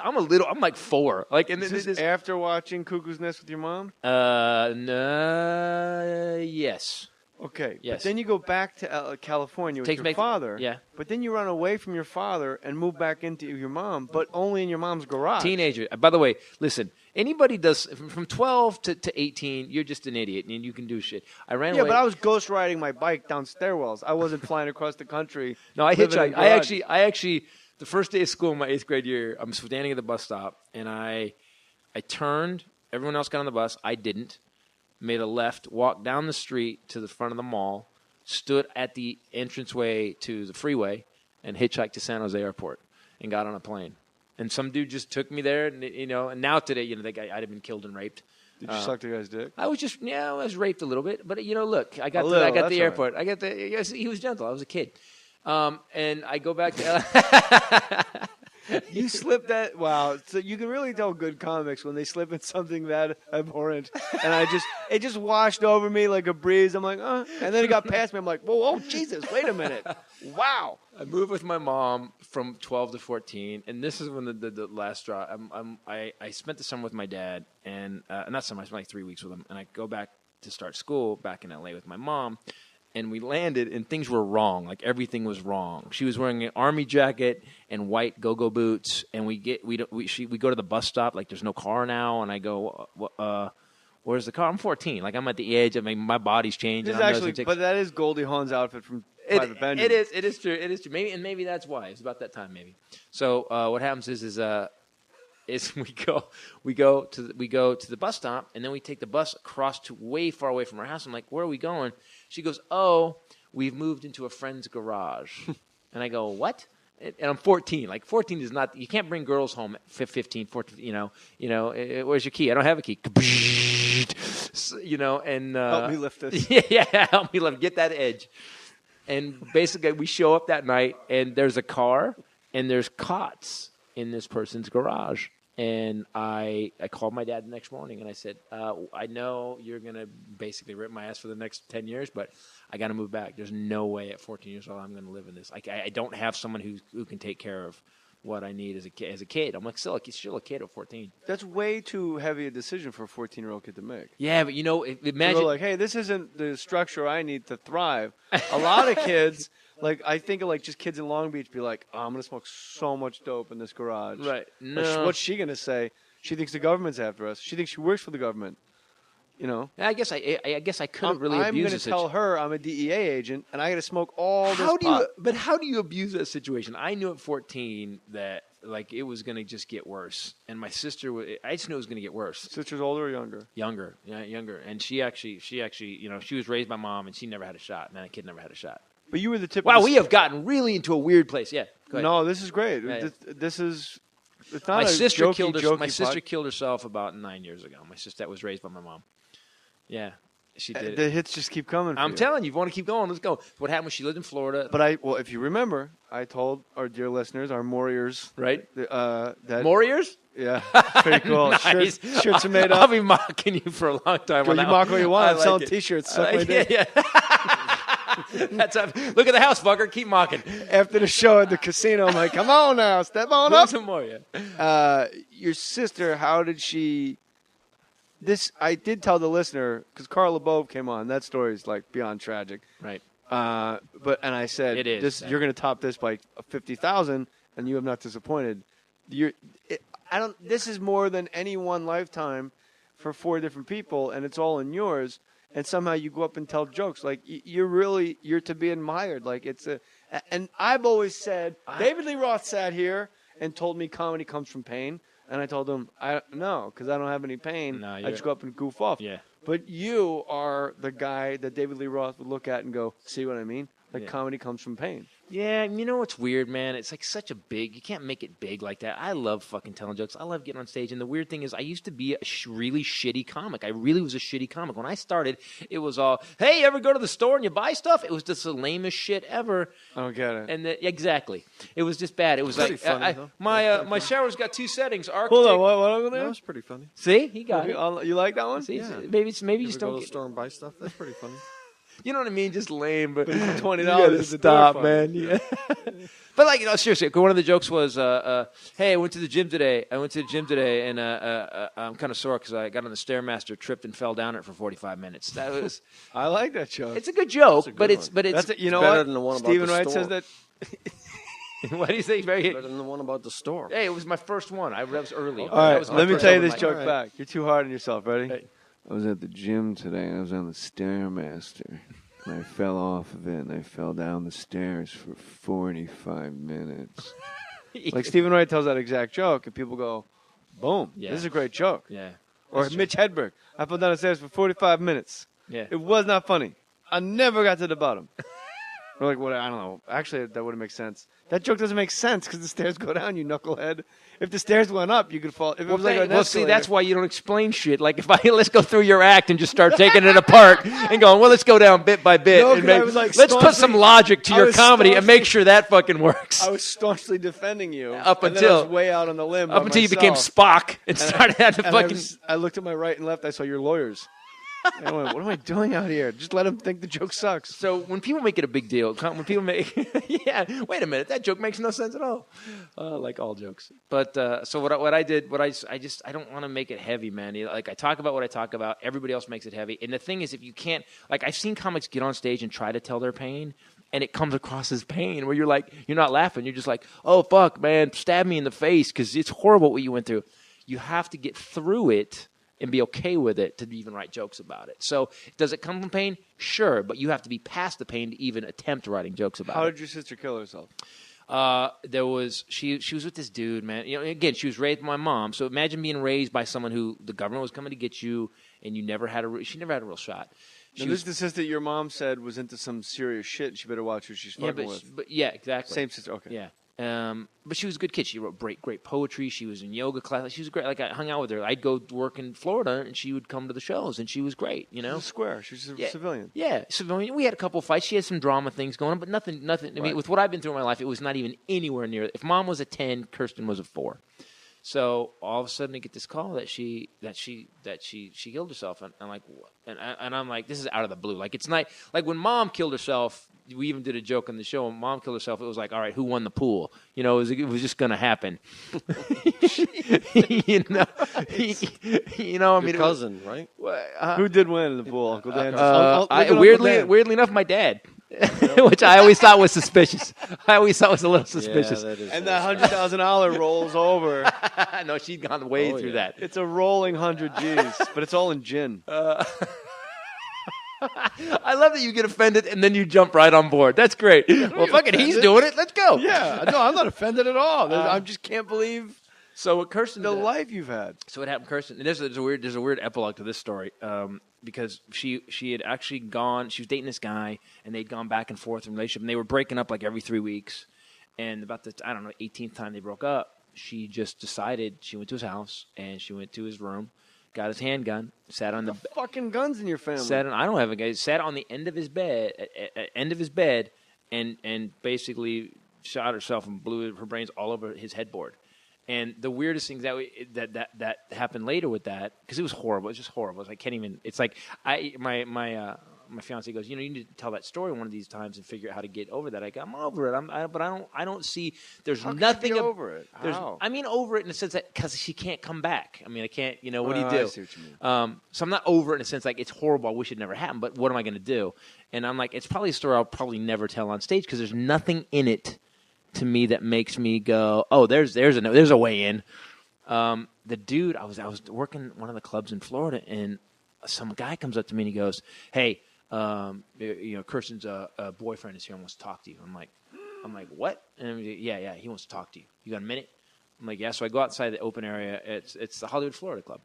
I'm like 4. And is this after watching Cuckoo's Nest with your mom? No, yes. Okay, yes. But then you go back to California with your father. Yeah. But then you run away from your father and move back into your mom, but only in your mom's garage. Teenager. By the way, listen, anybody does from 12 to 18, you're just an idiot and you can do shit. I ran away. Yeah, but I was ghost riding my bike down stairwells. I wasn't flying across the country. No, I hitchhiked. I actually, the first day of school in my 8th grade year, I'm standing at the bus stop and I turned. Everyone else got on the bus. I didn't. Made a left, walked down the street to the front of the mall, stood at the entranceway to the freeway, and hitchhiked to San Jose Airport and got on a plane. And some dude just took me there, and and now today, that guy, I'd have been killed and raped. Did you suck the guy's dick? I was raped a little bit, but look, I got to the airport. Right. He was gentle. I was a kid, and I go back to. You slipped that. Wow. So you can really tell good comics when they slip in something that abhorrent. And it just washed over me like a breeze. I'm like, And then it got past me. I'm like, whoa, oh, Jesus, wait a minute. Wow. I moved with my mom from 12 to 14. And this is when the last straw. I spent the summer with my dad. And not summer, I spent like 3 weeks with him. And I go back to start school back in L.A. with my mom. And we landed, and things were wrong. Like, everything was wrong. She was wearing an army jacket and white go-go boots. And we go to the bus stop. Like, there's no car now. And I go, where's the car? I'm 14. Like, I'm at the age. I mean, my body's changed. But that is Goldie Hawn's outfit from Private Benjamin. It is true. Maybe that's why. It's about that time, maybe. So what happens is we go to the bus stop, and then we take the bus across to way far away from our house. I'm like, where are we going? She goes, we've moved into a friend's garage. And I go, what? And I'm 14. Like, 14 is not, you can't bring girls home at 15, 14, where's your key? I don't have a key. And help me lift this. Yeah, help me lift, get that edge. And basically, we show up that night, and there's a car, and there's cots in this person's garage. And I called my dad the next morning, and I said, I know you're going to basically rip my ass for the next 10 years, but I got to move back. There's no way at 14 years old I'm going to live in this. I don't have someone who can take care of what I need as a kid. I'm like, still a kid at 14. That's way too heavy a decision for a 14-year-old kid to make. Yeah, but imagine. Like, hey, this isn't the structure I need to thrive. A lot of kids... Like, I think of, just kids in Long Beach be like, I'm going to smoke so much dope in this garage. Right. No. What's she going to say? She thinks the government's after us. She thinks she works for the government. I guess I couldn't really abuse I'm going to tell her I'm a DEA agent, and I got to smoke all this pot. But how do you abuse that situation? I knew at 14 that, it was going to just get worse. And my sister, I just knew it was going to get worse. Sister's older or younger? Younger. Yeah, younger. And she actually, she was raised by mom, and she never had a shot. And that kid never had a shot. But you were the tip. Wow, we have gotten really into a weird place. Yeah. Go ahead. No, this is great. Yeah. This is. It's not my sister jokey My sister killed herself about 9 years ago. My sister that was raised by my mom. Yeah, she did. The hits just keep coming. I'm telling you, if you want to keep going, let's go. What happened was she lived in Florida. But if you remember, I told our dear listeners, our Mooriers, right? That Mooriers. Yeah, pretty cool. Nice. Shirts are made up. I'll be mocking you for a long time. You mock what you want. I'm selling it. T-shirts. Suck my dick. Yeah. Look at the house, fucker. Keep mocking. After the show at the casino, I'm like, come on now, step on up. Some more, yeah. Your sister, how did she? This I did tell the listener because Carl LeBove came on. That story is like beyond tragic. Right. But I said, It is. This, you're going to top this by 50,000, and you have not disappointed. This is more than any one lifetime for 4 different people, and it's all in yours. And somehow you go up and tell jokes. Like you're to be admired. Like and I've always said, David Lee Roth sat here and told me comedy comes from pain. And I told him, no, because I don't have any pain. No, I just go up and goof off. Yeah. But you are the guy that David Lee Roth would look at and go, see what I mean? Like comedy comes from pain. Yeah, you know what's weird, man? It's like such a big, you can't make it big like that. I love fucking telling jokes. I love getting on stage. And the weird thing is I used to be a really shitty comic. I really was a shitty comic. When I started, it was all, hey, ever go to the store and you buy stuff? It was just the lamest shit ever. I don't get it. And exactly. It was just bad. It was Pretty like, funny, my shower's got 2 settings. Hold on, what over there? That was pretty funny. See? He got it. You like that one? See? Yeah. Maybe you just Go don't to the store and buy stuff? That's pretty funny. You know what I mean? Just lame, but $20 you gotta is the stop, door man. Yeah. But like, seriously, one of the jokes was, "Hey, I went to the gym today. And I'm kind of sore because I got on the stairmaster, tripped, and fell down it for 45 minutes." That was. I like that joke. It's a good joke, but it's you know better what? than the one about Stephen the Wright store. says that. What do you think? Better than the one about the store. Hey, it was my first one. That was early. All right, That was my let me first tell you one. this joke All right. back. You're too hard on yourself. Ready? Hey. I was at the gym today, and I was on the Stairmaster. And I fell off of it, and I fell down the stairs for 45 minutes. Like, Stephen Wright tells that exact joke, and people go, boom, Yeah. this is a great joke. Yeah. Or Mitch Hedberg, I fell down the stairs for 45 minutes. Yeah. It was not funny. I never got to the bottom. Or like, what? I don't know. Actually, that wouldn't make sense. That joke doesn't make sense because the stairs go down, you knucklehead. If the stairs went up, you could fall. If it was like an see, escalator- that's why you don't explain shit. Like, let's go through your act and just start taking it apart and going, well, let's go down bit by bit. No, and 'cause I was, like, let's put some logic to I your was comedy and make staunchly- sure that fucking works. I was staunchly defending you Up and then I until- was way out on the limb. Up by until you became myself. Spock and started having to And fucking. I looked at my right and left. I saw your lawyers. And I went, what am I doing out here? Just let them think the joke sucks. So when people make it a big deal, when people make, yeah, wait a minute, that joke makes no sense at all. Like all jokes. But so what I did, I don't want to make it heavy, man. Like I talk about what I talk about. Everybody else makes it heavy. And the thing is, if you can't, like I've seen comics get on stage and try to tell their pain, and it comes across as pain, where you're like, you're not laughing, you're just like, oh fuck, man, stab me in the face because it's horrible what you went through. You have to get through it and be okay with it to even write jokes about it. So does it come from pain? Sure, but you have to be past the pain to even attempt writing jokes about it. How did your sister kill herself? She was with this dude, man. You know, again, she was raised by my mom. So imagine being raised by someone who the government was coming to get you, and she never had a real shot. This is the sister your mom said was into some serious shit. She better watch who she's fucking with. But yeah, exactly. Same sister. Okay. Yeah. But she was a good kid. She wrote great poetry. She was in yoga class. She was great. Like I hung out with her. I'd go work in Florida, and she would come to the shows, and she was great. You know, She was square. She was a civilian. Yeah, civilian. We had a couple fights. She had some drama things going on, but nothing. I mean, with what I've been through in my life, it was not even anywhere near. If Mom was a 10, Kirsten was a 4. So all of a sudden, I get this call that she killed herself, and I'm like, what? And I'm like, this is out of the blue. Like it's not like when Mom killed herself. We even did a joke on the show. When Mom killed herself, it was like, all right, who won the pool? You know, it was just going to happen. you know. I mean, Your cousin, right? Who did win in the pool? Uncle Dan. Weirdly enough, my dad. Which I always thought was suspicious. I always thought was a little suspicious. Yeah, that is and that $100,000 rolls over. No, she'd gone way through that. It's a rolling 100 G's, but it's all in gin. I love that you get offended and then you jump right on board. That's great. Well, fucking, he's doing it. Let's go. Yeah, no, I'm not offended at all. I just can't believe so what Kirsten the did, life you've had. So what happened, Kirsten? And there's a weird epilogue to this story because she had actually gone. She was dating this guy, and they'd gone back and forth in a relationship, and they were breaking up like every 3 weeks. And about the 18th time they broke up, she just decided she went to his house and she went to his room. Got his handgun, sat on the fucking guns in your family. I don't have a gun. Sat on the end of his bed, and basically shot herself and blew her brains all over his headboard. And the weirdest thing that happened later with that, because it was horrible. It was just horrible. I can't even. It's like my my fiance goes, you need to tell that story one of these times and figure out how to get over that. I go, I'm over it. But I don't see. There's How nothing can you be over it. How? I mean, over it in the sense that because she can't come back. I mean, I can't. What do you do? I see what you mean. So I'm not over it in the sense like it's horrible. I wish it never happened. But what am I going to do? And I'm like, it's probably a story I'll probably never tell on stage because there's nothing in it to me that makes me go, oh, there's a way in. The dude, I was working one of the clubs in Florida, and some guy comes up to me and he goes, "Hey, Kirsten's boyfriend is here and wants to talk to you." I'm like, what? And yeah, he wants to talk to you. You got a minute? I'm like, yeah. So I go outside the open area. It's the Hollywood Florida Club,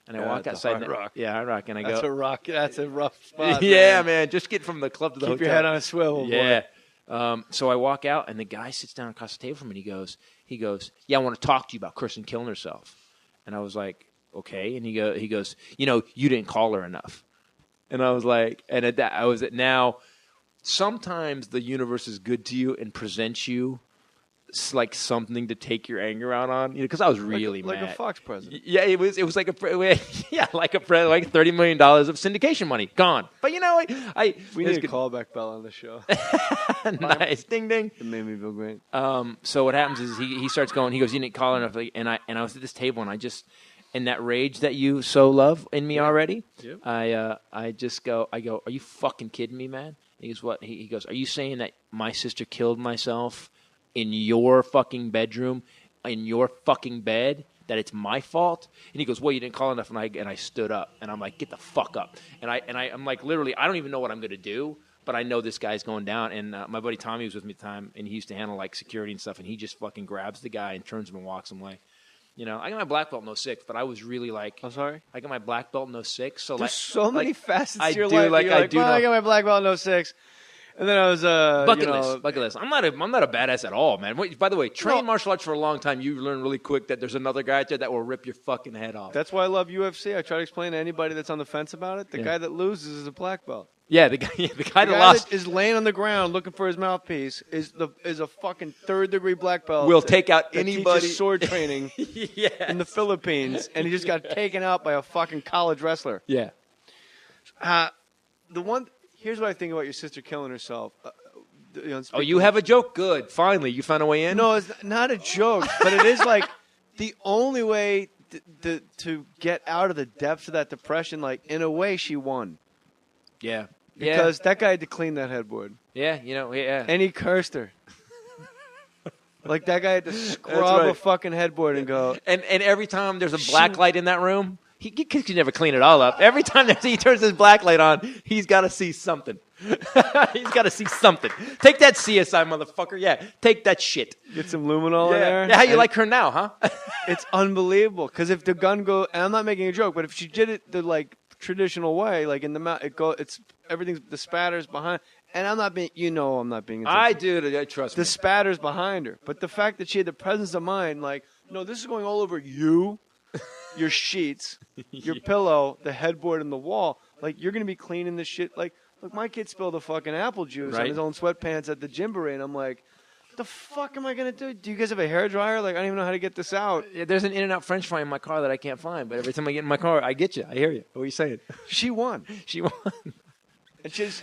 and I walk outside. Hard Rock. Yeah, Hard Rock, and I go. That's a rock. That's a rough spot. Yeah, man. Just get from the club to the hotel. Keep your head on a swivel. Yeah. Boy. So I walk out, and the guy sits down across the table from me. And he goes, yeah, I want to talk to you about Kirsten killing herself. And I was like, okay. And he goes, you didn't call her enough. And I was like, and at that, now, sometimes the universe is good to you and presents you like something to take your anger out on, because I was really mad. Like a Fox president. Yeah, it was like like $30 million of syndication money gone. But we need a callback bell on the show. Nice, ding ding. It made me feel great. So what happens is he starts going. He goes, you didn't call her enough. And I was at this table and I just, in that rage that you so love in me already, Yep. I go, are you fucking kidding me, man? He goes, what? He goes, are you saying that my sister killed myself in your fucking bedroom, in your fucking bed, that it's my fault? And he goes, well, you didn't call enough. And I stood up and I'm like, get the fuck up. And I'm like, literally, I don't even know what I'm going to do, but I know this guy's going down. And my buddy Tommy was with me at the time, and he used to handle like security and stuff. And he just fucking grabs the guy and turns him and walks him away. I got my black belt in 06, but I was really like, I'm sorry? I got my black belt in 06. So there's so many facets I to your do, life. I do know. I got my black belt in 06. And then I was bucket list. I'm not a badass at all, man. Wait, by the way, train martial arts for a long time. You learn really quick that there's another guy out there that will rip your fucking head off. That's why I love UFC. I try to explain to anybody that's on the fence about it. The guy that loses is a black belt. Yeah, the guy that lost that is laying on the ground looking for his mouthpiece is a fucking 3rd-degree black belt. Will take out that anybody. Teaches sword training in the Philippines, and he just got taken out by a fucking college wrestler. Yeah. Here's what I think about your sister killing herself. Oh, you have a joke? Good. Finally, you found a way in? No, it's not a joke, but it is like the only way to get out of the depths of that depression. Like, in a way, she won. Yeah. Because that guy had to clean that headboard. Yeah, yeah. And he cursed her. Like, that guy had to scrub a fucking headboard and go. And every time there's a black light in that room, he can never clean it all up. Every time he turns his black light on, he's got to see something. He's got to see something. Take that CSI, motherfucker. Yeah, take that shit. Get some luminol in there. Yeah, how you like her now, huh? It's unbelievable. Because if the gun goes, and I'm not making a joke, but if she did it the traditional way, like in the mouth, it's everything's the spatters behind. And I'm not being, I'm not being. I do. I trust me. The spatters behind her, but the fact that she had the presence of mind, like, no, this is going all over you, your sheets, your pillow, the headboard, and the wall. Like, you're gonna be cleaning this shit. Like, look, my kid spilled the fucking apple juice on his own sweatpants at the Gymboree, and I'm like, what the fuck am I going to do? Do you guys have a hairdryer? Like, I don't even know how to get this out. Yeah, there's an In-N-Out French fry in my car that I can't find, but every time I get in my car, I get you. I hear you. What are you saying? She won. She won.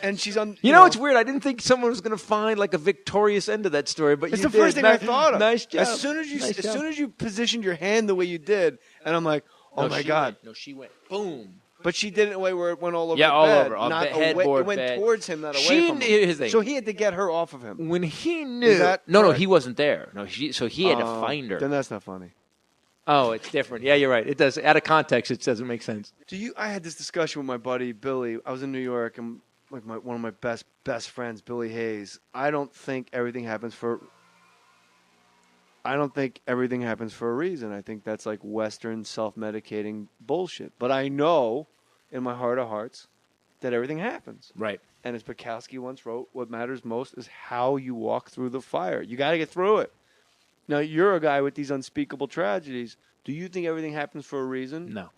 And she's on. You know, it's weird. I didn't think someone was going to find like a victorious end to that story, but it's you the first thing I thought of. Nice job. As soon as you positioned your hand the way you did, and I'm like, oh my God. No, she went boom. But she did it in a way where it went all over the bed. all over. Not the headboard, it went bed. towards him, not away from him. So he had to get her off of him. When he knew. No, he wasn't there. No, so he had to find her. Then that's not funny. Oh, it's different. Yeah, you're right. It does. Out of context, it doesn't make sense. I had this discussion with my buddy Billy. I was in New York, and like one of my best friends, Billy Hayes. I don't think everything happens for a reason. I think that's like Western self-medicating bullshit. But I know in my heart of hearts that everything happens. Right. And as Bukowski once wrote, what matters most is how you walk through the fire. You got to get through it. Now, you're a guy with these unspeakable tragedies. Do you think everything happens for a reason? No.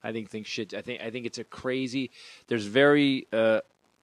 I think it's a crazy. There's very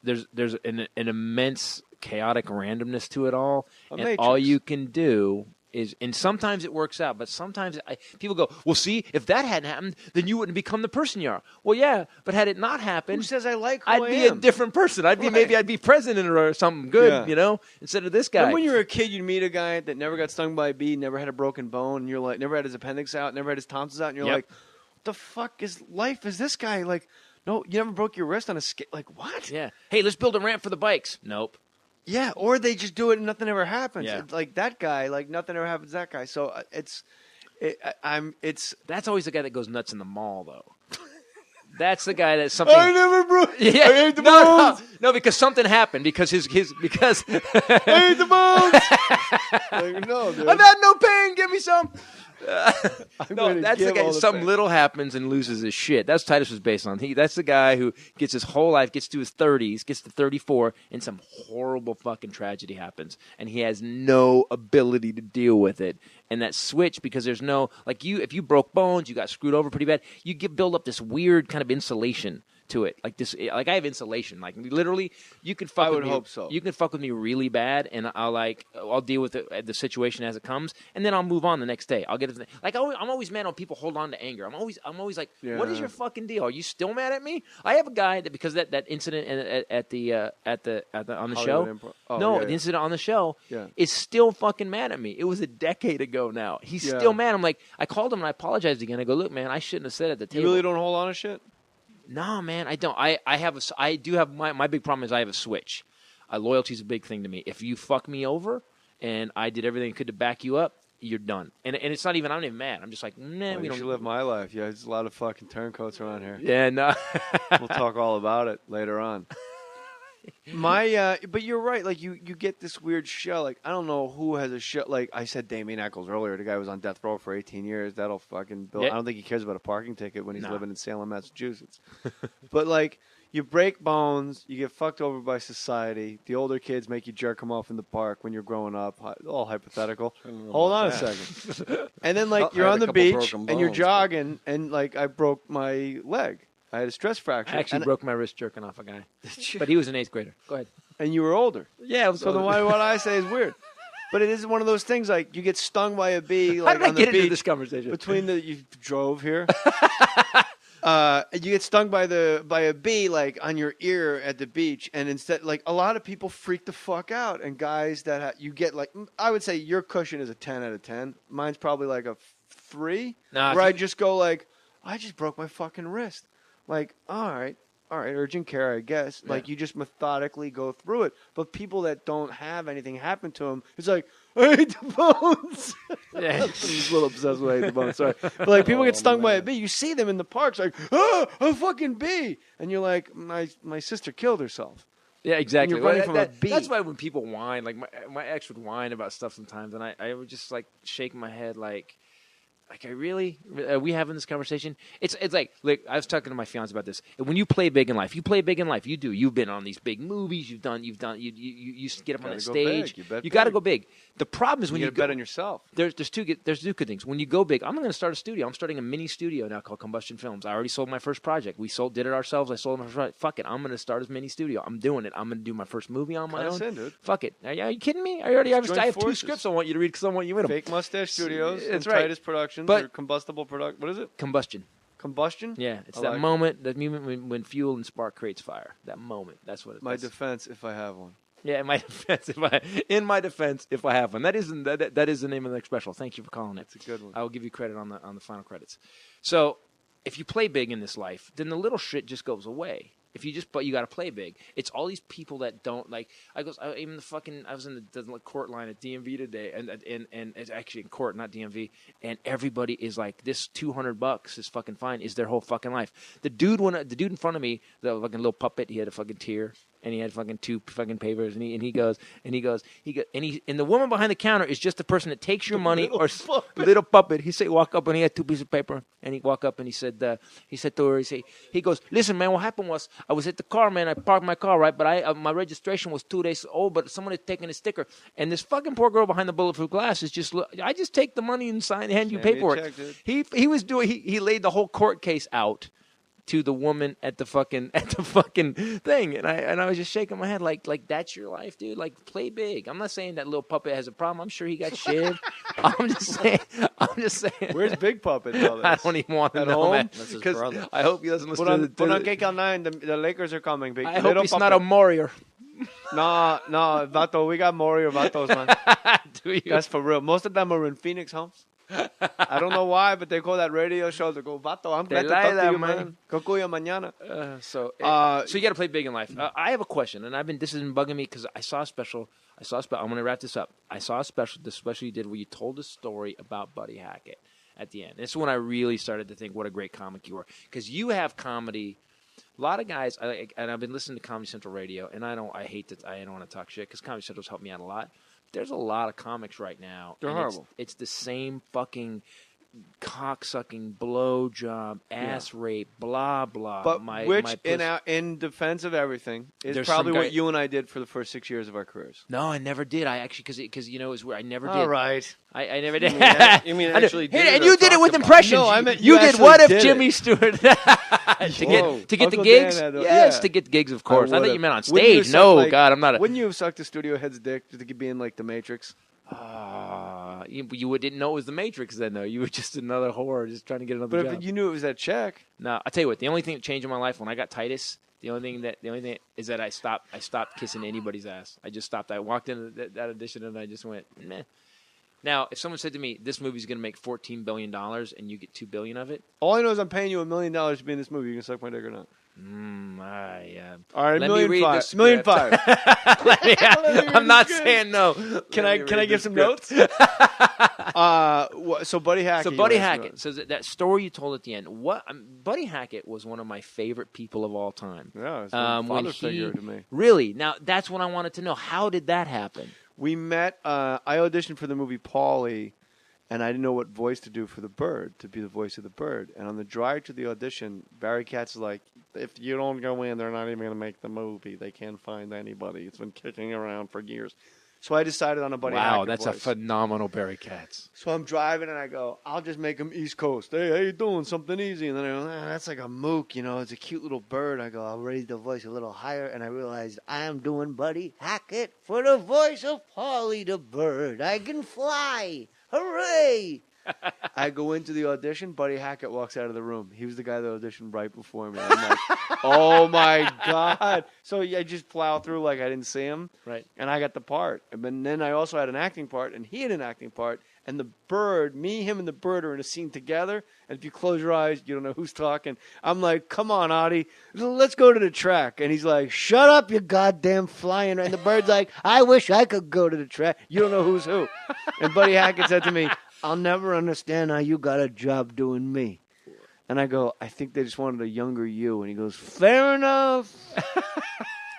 there's an immense chaotic randomness to it all, and all you can do and sometimes it works out, but sometimes people go, well, see, if that hadn't happened, then you wouldn't become the person you are. Well, yeah, but had it not happened, who says I like who I'd I be am? a different person. Maybe I'd be president or something good, instead of this guy. And when you were a kid, you'd meet a guy that never got stung by a bee, never had a broken bone, and you're like, never had his appendix out, never had his tonsils out, and you're like, what the fuck is life? Is this guy like? No, you never broke your wrist on a skate. Like what? Yeah. Hey, let's build a ramp for the bikes. Nope. Yeah, or they just do it and nothing ever happens. Yeah. It's like that guy, like nothing ever happens to that guy. So it's that's always the guy that goes nuts in the mall, though. That's the guy that something. I never broke. Yeah. I ate the bones. No, because something happened. Because because I ate the bones. Like, no, dude. I've had no pain. Give me some. No, that's the guy. Something little happens and loses his shit. That's Titus was based on. That's the guy who gets his whole life, gets to his 30s, gets to 34, and some horrible fucking tragedy happens, and he has no ability to deal with it. And that switch, because there's no if you broke bones, you got screwed over pretty bad, you build up this weird kind of insulation to it, like I have insulation, like literally you can fuck with me. Hope so. You can fuck with me really bad, and I'll deal with the situation as it comes, and then I'll move on the next day. I'll get it. Like I'm always mad when people hold on to anger. I'm always like, what is your fucking deal? Are you still mad at me? I have a guy that because that incident on the show. The incident on the show is still fucking mad at me. It was a decade ago now. He's still mad. I'm like, I called him and I apologized again. I go, look, man, I shouldn't have said it at the table. You really don't hold on to shit? No, man, I don't. I do have my big problem is I have a switch. Loyalty is a big thing to me. If you fuck me over and I did everything I could to back you up, you're done. And it's not even, I'm not even mad. I'm just like, nah, we don't. You live my life. Yeah, there's a lot of fucking turncoats around here. Yeah, no. We'll talk all about it later on. But you're right. Like you get this weird show. Like I don't know who has a show. Like I said, Damien Eccles earlier. The guy was on death row for 18 years. That'll fucking build. I don't think he cares about a parking ticket when he's living in Salem, Massachusetts. But like you break bones, you get fucked over by society. The older kids make you jerk them off in the park when you're growing up. All hypothetical. Hold on a second. And then like you're on the beach and you're jogging, and like I broke my leg. I had a stress fracture. I actually broke my wrist jerking off a guy. But he was an 8th grader. Go ahead. And you were older. Yeah, I was older. So what I say is weird. But it is one of those things like you get stung by a bee. How Like, did I on get the beach into this conversation? You drove here. You get stung by a bee like on your ear at the beach, and instead, like a lot of people freak the fuck out. And guys that you get like, I would say your cushion is a 10 out of 10. Mine's probably like a 3. Where I just go like, I just broke my fucking wrist. Like, all right, urgent care, I guess. Yeah. Like, you just methodically go through it. But people that don't have anything happen to them, it's like, I hate the bones. Yeah. I'm just a little obsessed with I hate the bones, sorry. But, like, people get stung by a bee. You see them in the parks, like, a fucking bee. And you're like, my sister killed herself. Yeah, exactly. And you're running from a bee. That's why when people whine, like, my ex would whine about stuff sometimes, and I would just, like, shake my head, like, are we having this conversation? It's like I was talking to my fiance about this. When you play big in life, you do. You've been on these big movies. You get up on that stage. You got to go big. The problem is when you bet on yourself. There's two good things. When you go big, I'm going to start a studio. I'm starting a mini studio now called Combustion Films. I already sold my first project. Did it ourselves. I sold my first project. Fuck it. I'm going to start a mini studio. I'm doing it. I'm going to do my first movie on my own. Dude. Fuck it. Are you kidding me? I have 2 scripts I want you to read because I want you in them. Fake Mustache Studios. That's right. Titus Productions. But or combustible product. What is it? Combustion. Combustion? Yeah, it's that moment when fuel and spark creates fire. That moment. That's what it's. My defense, if I have one. Yeah, in my defense, if I have one. That is the name of the next special. Thank you for calling it. It's a good one. I will give you credit on the final credits. So, if you play big in this life, then the little shit just goes away. But you got to play big. It's all these people that don't like. I was in the court line at DMV today, and it's actually in court, not DMV, and everybody is like, this $200 is fucking fine. Is their whole fucking life. The dude in front of me, the fucking little puppet, he had a fucking tear. And he had fucking 2 fucking papers, and he goes, and the woman behind the counter is just the person that takes your money little puppet. He said, walk up, and he had 2 pieces of paper, and he walk up, and he said to her, he goes, listen, man, what happened was I was at the car, man, I parked my car, right, but my registration was 2 days old, but someone had taken a sticker, and this fucking poor girl behind the bulletproof glass is just, I just take the money and hand you paperwork. He laid the whole court case out to the woman at the fucking thing, and I was just shaking my head like that's your life, dude. Like, play big. I'm not saying that little puppet has a problem. I'm sure he got shivved. I'm just saying. Where's Big Puppet? I don't even want to At know, home? man. That's his brother. I hope he doesn't listen But on, to but the. on KCAL9, the Lakers are coming. Big. I hope he's not a Warrior. No, Vato, we got Morio Vatos, man. Do you? That's for real. Most of them are in Phoenix homes. I don't know why, but they call that radio show. They go, Vato, I'm glad to talk to you, man. Kokuya mañana. So you got to play big in life. I have a question, and this has been bugging me because I saw a special. I'm going to wrap this up. I saw a special. The special you did where you told a story about Buddy Hackett at the end. This is when I really started to think what a great comic you were, because you have comedy. A lot of guys, and I've been listening to Comedy Central Radio, and I don't want to talk shit because Comedy Central's helped me out a lot. There's a lot of comics right now. They're horrible. It's the same fucking cock-sucking, blowjob, ass rape, blah, blah. But in defense of everything, is probably what you and I did for the first 6 years of our careers. No, I never did. I actually, because it was where I never did. All right. I never did. You mean actually did and it you or did it with talked about impressions. No, I meant you did actually what if did Jimmy it. Stewart to get the Uncle gigs? Dan had Yes, yeah. to get gigs, of course. I thought you meant on Wouldn't you stage. suck, No, like, God, I'm not. Wouldn't you have sucked the studio head's dick just to be in like the Matrix? You didn't know it was the Matrix then, though. You were just another whore just trying to get another But job. if you knew it was that check. No, I tell you what. The only thing that changed in my life when I got Titus, the only thing is that I stopped kissing anybody's ass. I just stopped. I walked into that audition and I just went, meh. Now, if someone said to me, "This movie's going to make $14 billion and you get $2 billion of it," All I know is I'm paying you $1 million to be in this movie. You can suck my dick or not. All right, let me read the $1.5 million. I'm not saying no. Can I give some notes? So Buddy Hackett. So Buddy Hackett. So that story you told at the end. Buddy Hackett was one of my favorite people of all time. Yeah, it's a father figure to me. Really? Now that's what I wanted to know. How did that happen? We met. I auditioned for the movie Paulie, and I didn't know what voice to do for the bird, to be the voice of the bird. And on the drive to the audition, Barry Katz is like, if you don't go in, they're not even going to make the movie. They can't find anybody. It's been kicking around for years. So I decided on a Buddy Hackett that's voice. a phenomenal Barry Katz. So I'm driving, and I go, I'll just make him East Coast. Hey, how you doing? Something easy. And then I go, that's like a mook, It's a cute little bird. I go, I'll raise the voice a little higher. And I realized I am doing Buddy Hackett for the voice of Paulie the bird. I can fly. Hooray! I go into the audition. Buddy Hackett walks out of the room. He was the guy that auditioned right before me. I'm like, oh, my God. So I just plow through like I didn't see him. Right. And I got the part. And then I also had an acting part, and he had an acting part. And the bird, me, him, and the bird are in a scene together. And if you close your eyes, you don't know who's talking. I'm like, come on, Audie, let's go to the track. And he's like, shut up, you goddamn flying. And the bird's like, I wish I could go to the track. You don't know who's who. And Buddy Hackett said to me, I'll never understand how you got a job doing me. And I go, I think they just wanted a younger you. And he goes, fair enough.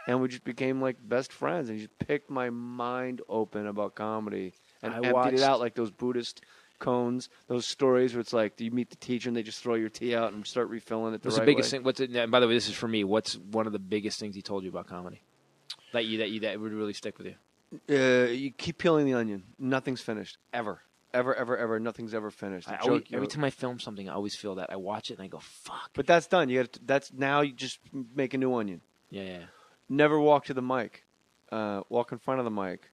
And we just became like best friends. And he just picked my mind open about comedy and emptied it out like those Buddhist cones, those stories where it's like, do you meet the teacher and they just throw your tea out and start refilling it the What's right the biggest way? thing? What's it? And by the way, this is for me. What's one of the biggest things he told you about comedy that would really stick with you? You keep peeling the onion. Nothing's finished. Ever. Ever. Nothing's ever finished. Every time I film something, I always feel that. I watch it and I go, fuck. But that's done. That's now you just make a new onion. Yeah. Never walk to the mic. Walk in front of the mic.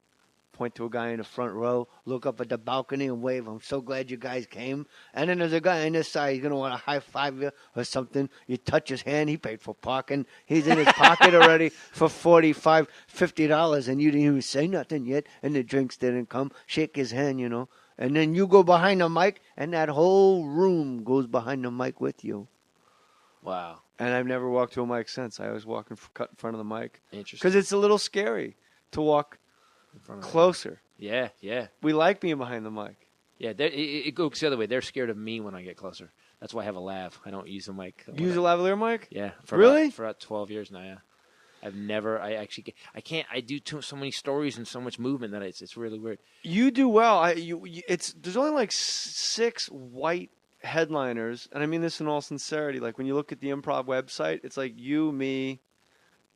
Point to a guy in the front row. Look up at the balcony and wave. I'm so glad you guys came. And then there's a guy on this side. He's going to want to high five you or something. You touch his hand. He paid for parking. He's in his pocket already for $45, $50. And you didn't even say nothing yet. And the drinks didn't come. Shake his hand, And then you go behind the mic. And that whole room goes behind the mic with you. Wow. And I've never walked to a mic since. I always cut in front of the mic. Interesting. Because it's a little scary to walk closer. Yeah. We like being behind the mic. Yeah, it goes the other way. They're scared of me when I get closer. That's why I have a lav. I don't use a mic. Use a lavalier mic? Yeah. Really? For about 12 years now, yeah. I can't, I do so many stories and so much movement that it's really weird. You do well. There's only like 6 white headliners, and I mean this in all sincerity. Like when you look at the improv website, it's like you, me,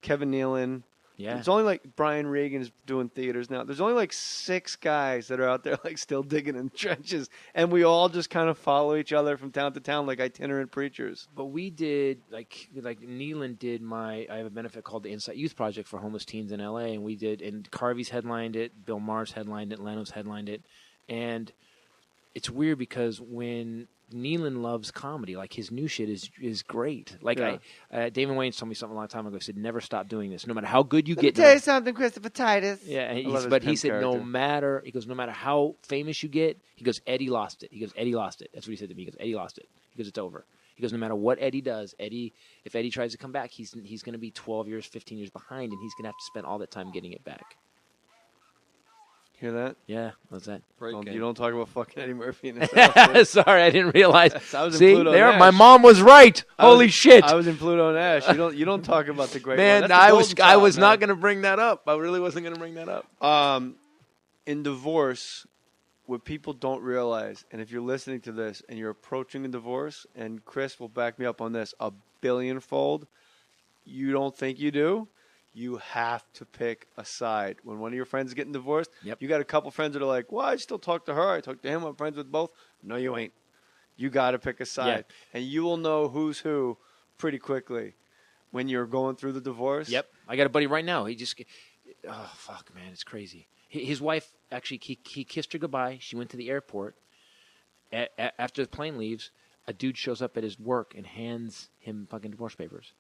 Kevin Nealon, Yeah. It's only like Brian Regan is doing theaters now. There's only like 6 guys that are out there like still digging in trenches, and we all just kind of follow each other from town to town like itinerant preachers. But we did like Nealon did I have a benefit called the Insight Youth Project for homeless teens in LA, and we did, and Carvey's headlined it, Bill Maher's headlined it, Leno's headlined it, and it's weird because when Nealon loves comedy, like his new shit is great. Like David Wayne told me something a long time ago. He said, "Never stop doing this, no matter how good you get." Let me tell you something, Christopher Titus. Yeah, and but he said, no matter how famous you get, he goes, Eddie lost it. He goes, Eddie lost it. That's what he said to me. He goes, Eddie lost it. He goes, it's over. He goes, no matter what Eddie does, if Eddie tries to come back, he's going to be 12 years, 15 years behind, and he's going to have to spend all that time getting it back. Hear that? Yeah, what's that? You don't talk about fucking Eddie Murphy in this. Sorry, I didn't realize. I was in See, Pluto there, Nash. my mom was right. Holy shit! I was in Pluto Nash. You don't talk about the great man. one. I was not going to bring that up. I really wasn't going to bring that up. In divorce, what people don't realize, and if you're listening to this and you're approaching a divorce, and Chris will back me up on this, 1,000,000,000-fold, you don't think you do. You have to pick a side. When one of your friends is getting divorced, you got a couple friends that are like, well, I still talk to her. I talk to him. I'm friends with both. No, you ain't. You got to pick a side. Yeah. And you will know who's who pretty quickly when you're going through the divorce. Yep. I got a buddy right now. Oh, fuck, man. It's crazy. His wife, actually, he kissed her goodbye. She went to the airport. After the plane leaves, a dude shows up at his work and hands him fucking divorce papers.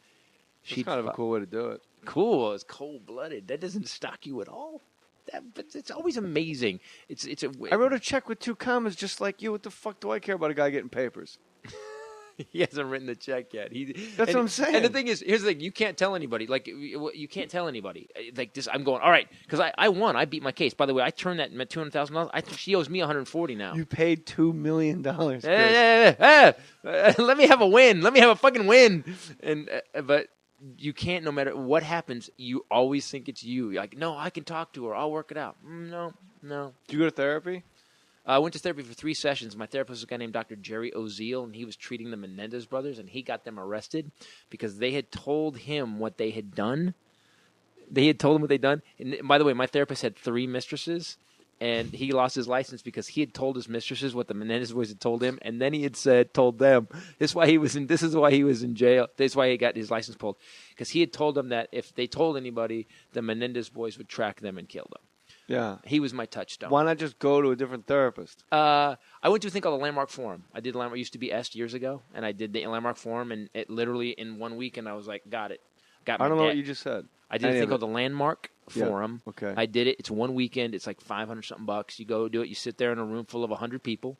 That's kind of a cool way to do it. Cool. It's cold-blooded. That doesn't stalk you at all. But it's always amazing. I wrote a check with 2 commas just like you. What the fuck do I care about a guy getting papers? He hasn't written the check yet. That's what I'm saying. And the thing is, here's the thing. You can't tell anybody. Like, you can't tell anybody. Like this, I'm going, all right, because I won. I beat my case. By the way, I turned that $200,000. She owes me $140 now. You paid $2 million. Let me have a win. Let me have a fucking win. But you can't, no matter what happens, you always think it's you. You're like, no, I can talk to her. I'll work it out. No. Do you go to therapy? I went to therapy for 3 sessions. My therapist was a guy named Dr. Jerry Oziel, and he was treating the Menendez brothers, and he got them arrested because they had told him what they had done. They had told him what they'd done. And by the way, my therapist had 3 mistresses, and he lost his license because he had told his mistresses what the Menendez boys had told him, and then he had told them. This is why he was in jail. This is why he got his license pulled, because he had told them that if they told anybody, the Menendez boys would track them and kill them. Yeah. He was my touchstone. Why not just go to a different therapist? I went to a thing called the Landmark Forum. I did Landmark. It used to be EST years ago, and I did the Landmark Forum, and it literally in 1 week, and I was like, got it. I don't know what you just said. I did a thing called the Landmark Forum. Yeah. Okay. I did it. It's 1 weekend. It's like $500-something bucks. You go do it. You sit there in a room full of 100 people.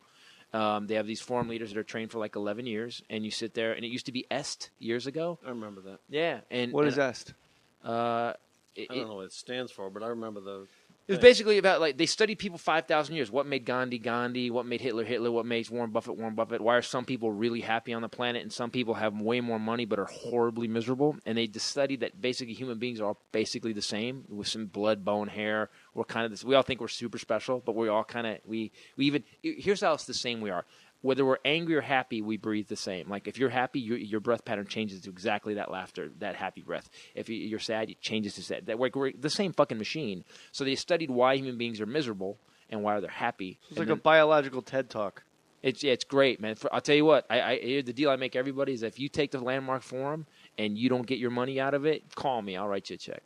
They have these forum leaders that are trained for like 11 years, and you sit there. And it used to be EST years ago. I remember that. Yeah. What is EST? I don't know what it stands for, but I remember the. It was basically about, like, they studied people 5,000 years. What made Gandhi Gandhi? What made Hitler Hitler? What makes Warren Buffett Warren Buffett? Why are some people really happy on the planet and some people have way more money but are horribly miserable? And they just studied that basically human beings are all basically the same with some blood, bone, hair. We're kind of this. We all think we're super special, but we all kind of we even. Here's how it's the same we are. Whether we're angry or happy, we breathe the same. Like, if you're happy, your breath pattern changes to exactly that laughter, that happy breath. If you're sad, it changes to sad. We're the same fucking machine. So they studied why human beings are miserable and why they're happy. It's like a biological TED Talk. It's great, man. I'll tell you what. The deal I make everybody is if you take the Landmark Forum and you don't get your money out of it, call me. I'll write you a check.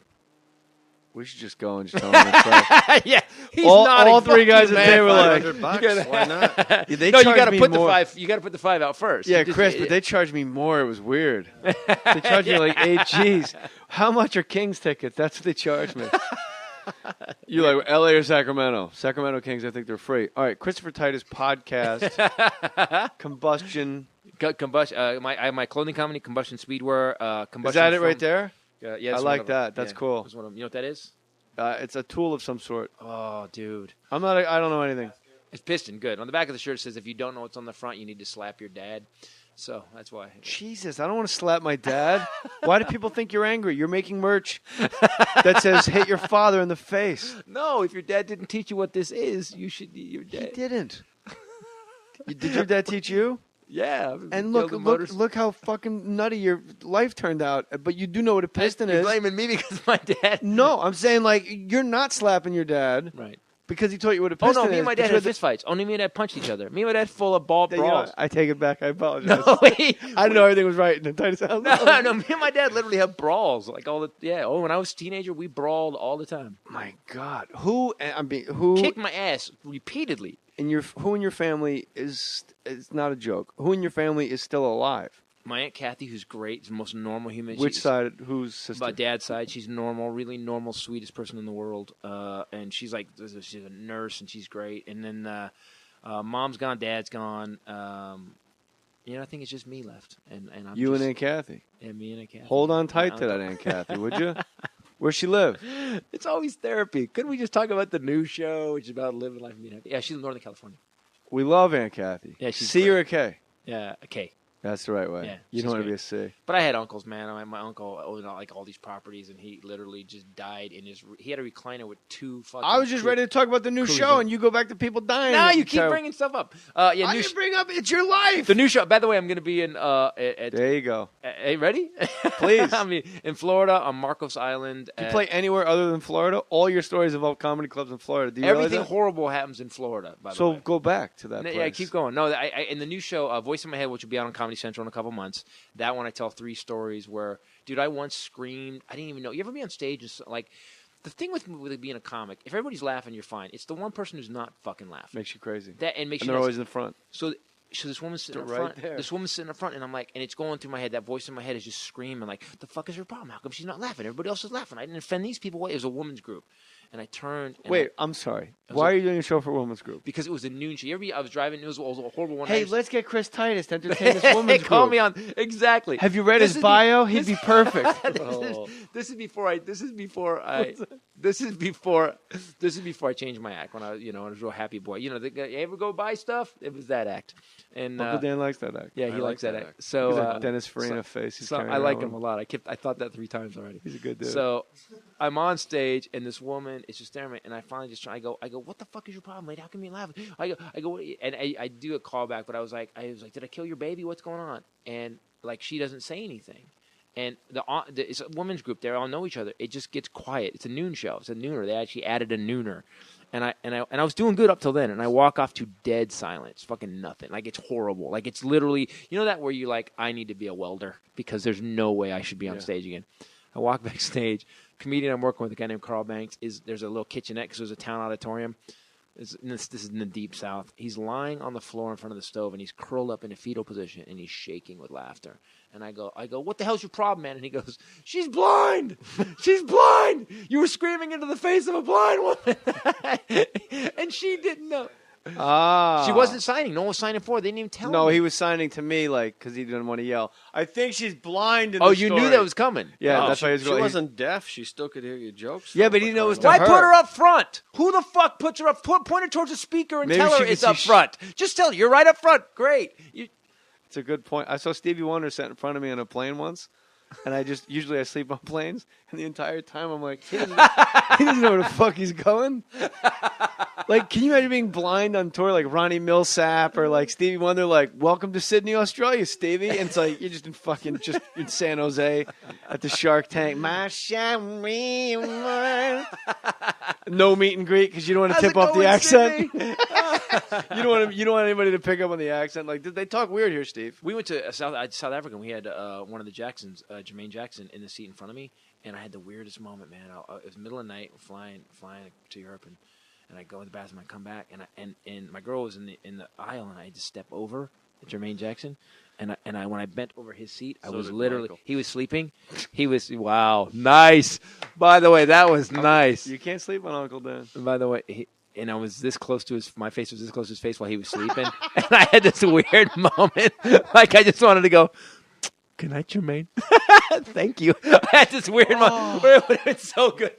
We should just go and just tell them it's yeah, he's all 3 guys at the table were like, $500, why not? Yeah, no, you got to put the 5. You got to put the 5 out first. Yeah, Chris, but they charged me more. It was weird. They charged me like 8 G's. How much are Kings tickets? That's what they charged me. You like L.A. or Sacramento? Sacramento Kings, I think they're free. All right, Christopher Titus podcast, Combustion. My clothing company, Combustion Speedwear. Is that it right there? Yeah, I like that. That's cool. You know what that is? It's a tool of some sort. Oh, dude. I don't know anything. It's piston. Good. On the back of the shirt it says, if you don't know what's on the front, you need to slap your dad. So that's why. Jesus, I don't want to slap my dad. Why do people think you're angry? You're making merch that says, hit your father in the face. No, if your dad didn't teach you what this is, you should. Your dad. He didn't. Did your dad teach you? Yeah. And look how fucking nutty your life turned out. But you do know what a piston is. You're blaming me because my dad. No, I'm saying like you're not slapping your dad. Right. Because he taught you what a piston is. Oh, no, me and my dad had fist fights. Only me and dad punched each other. Me and my dad full of brawls. I take it back. I apologize. No, I didn't know everything was right in the Titus house. No, me and my dad literally have brawls. Like all the, yeah. Oh, when I was a teenager, we brawled all the time. My God. Who kicked my ass repeatedly. Who in your family is, it's not a joke, who in your family is still alive? My Aunt Kathy, who's great, is the most normal human. Which side? Whose sister? My dad's side. She's normal, really normal, sweetest person in the world. And she's like, she's a nurse, and she's great. And then mom's gone, dad's gone. I think it's just me left. And I'm you and Aunt Kathy. Yeah, me and Aunt Kathy. Hold on tight to that Aunt Kathy, would you? Where's she live? It's always therapy. Couldn't we just talk about the new show, which is about living life and being happy? Yeah, she's in Northern California. We love Aunt Kathy. Yeah, she's C great. or a K? Yeah, a K. That's the right way. Yeah, you don't want to be a C. But I had uncles, man. My uncle owned like all these properties, and he literally just died in his. He had a recliner with two fucking. I was just ready to talk about the new show, and you go back to people dying. No, you keep bringing stuff up. I didn't bring up. It's your life. The new show. By the way, I'm going to be in. There you go. Hey, ready? Please. I mean, in Florida on Marcos Island. You play anywhere other than Florida. All your stories involve comedy clubs in Florida. Do you everything realize that? horrible happens in Florida. By the way. So go back to that place. Yeah, keep going. No, in the new show, Voice in My Head, which will be out on Comedy Central in a couple months. That one I tell 3 stories where, dude, I once screamed. I didn't even know. You ever be on stage and like, the thing with being a comic, if everybody's laughing, you're fine. It's the one person who's not fucking laughing. Makes you crazy. And they're always in the front. So this woman's sitting in front. There. This woman's sitting in front, and I'm like, and it's going through my head. That voice in my head is just screaming, like, "The fuck is her problem? How come she's not laughing? Everybody else is laughing. I didn't offend these people. It was a woman's group." And I turned. And Wait, I'm sorry. Why are you doing a show for a women's group? Because it was a noon show. I was driving. It was a horrible one. Hey, let's get Chris Titus to entertain this women's group. Call me on exactly. Have you read his bio? He'd be perfect. This is before I changed my act when I was a real happy boy. You ever go buy stuff? It was that act. And Uncle Dan likes that act. Yeah, he likes that act. So that Dennis Farina face. I like him a lot. I thought that 3 times already. He's a good dude. So I'm on stage, and this woman is just staring at me, and I finally just I go, what the fuck is your problem, lady? How come you laugh? I go, and I do a callback, but I was like, did I kill your baby? What's going on? And like, she doesn't say anything. And it's a women's group. They all know each other. It just gets quiet. It's a noon show. It's a nooner. They actually added a nooner. And I was doing good up till then, and I walk off to dead silence, fucking nothing. Like, it's horrible. Like, it's literally, that where you're like, I need to be a welder because there's no way I should be on stage again. I walk backstage. Comedian I'm working with, a guy named Carl Banks, there's a little kitchenette because there's a town auditorium. This is in the deep south. He's lying on the floor in front of the stove, and he's curled up in a fetal position, and he's shaking with laughter. And I go, what the hell's your problem, man? And he goes, she's blind. She's blind. You were screaming into the face of a blind woman. And she didn't know. She wasn't signing. No one was signing for her. They didn't even tell me. No, he was signing to me, like, because he didn't want to yell. I think she's blind in the you knew that was coming. Yeah, that's why he was She wasn't deaf. She still could hear your jokes. Yeah, but he didn't know it was to Why her. put her up front? Who the fuck puts her up? Point her towards the speaker and tell her it's up front. Just tell her, you're right up front. Great. It's a good point. I saw Stevie Wonder sat in front of me on a plane once, and usually I sleep on planes, and the entire time I'm like, he doesn't know where the fuck he's going. Like, can you imagine being blind on tour, like Ronnie Millsap or like Stevie Wonder, like, welcome to Sydney, Australia, Stevie. And it's like, you're just in San Jose at the Shark Tank. No meet and greet because you don't want to tip off the accent. You don't want anybody to pick up on the accent. Like, they talk weird here, Steve. We went to South Africa, and we had one of the Jacksons, Jermaine Jackson, in the seat in front of me, and I had the weirdest moment, man. It was middle of the night, flying to Europe, and I go in the bathroom, I come back, and my girl was in the aisle, and I had to step over Jermaine Jackson, and when I bent over his seat, I was literally he was sleeping. He was nice. By the way, that was nice. You can't sleep on Uncle Dan. By the way, and I was this close to my face was this close to his face while he was sleeping, and I had this weird moment, like I just wanted to go, good night, Jermaine. Thank you. I had this weird moment where it would have been so good.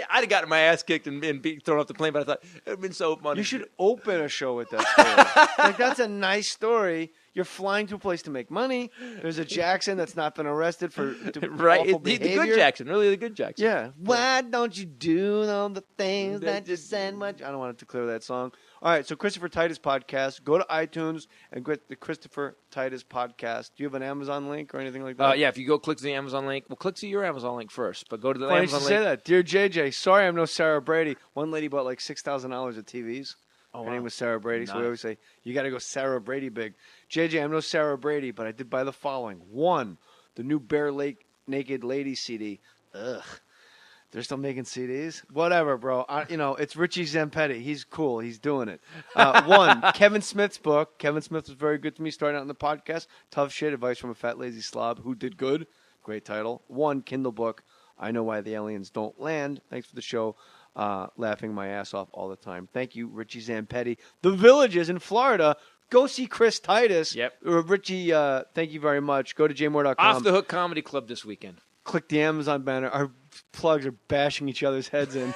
I'd have gotten my ass kicked and be thrown off the plane, but I thought it would have been so funny. You should open a show with that story. Like, that's a nice story. You're flying to a place to make money. There's a Jackson that's not been arrested for right. awful The behavior. good Jackson, really the good Jackson. Yeah. Why don't you do all the things that you said much? I don't want to clear that song. All right, so Christopher Titus podcast. Go to iTunes and get the Christopher Titus podcast. Do you have an Amazon link or anything like that? Yeah, if you go click to the Amazon link, well, click to your Amazon link first, but go to the Funny Amazon you link. say that. Dear JJ, sorry I'm no Sarah Brady. One lady bought like $6,000 of TVs. Oh, Her name was Sarah Brady, so we Nice. always say, you got to go Sarah Brady big. JJ, I'm no Sarah Brady, but I did buy the following. 1, the new Bare Lake Naked Lady CD. Ugh. They're still making CDs? Whatever, bro. It's Richie Zampetti. He's cool. He's doing it. 1, Kevin Smith's book. Kevin Smith was very good to me starting out in the podcast. Tough Shit, Advice from a Fat Lazy Slob Who Did Good. Great title. 1, Kindle book. I Know Why the Aliens Don't Land. Thanks for the show. Laughing my ass off all the time. Thank you, Richie Zampetti. The Villages in Florida. Go see Chris Titus. Yep. Richie, thank you very much. Go to jmoore.com. Off the Hook Comedy Club this weekend. Click the Amazon banner. Our plugs are bashing each other's heads in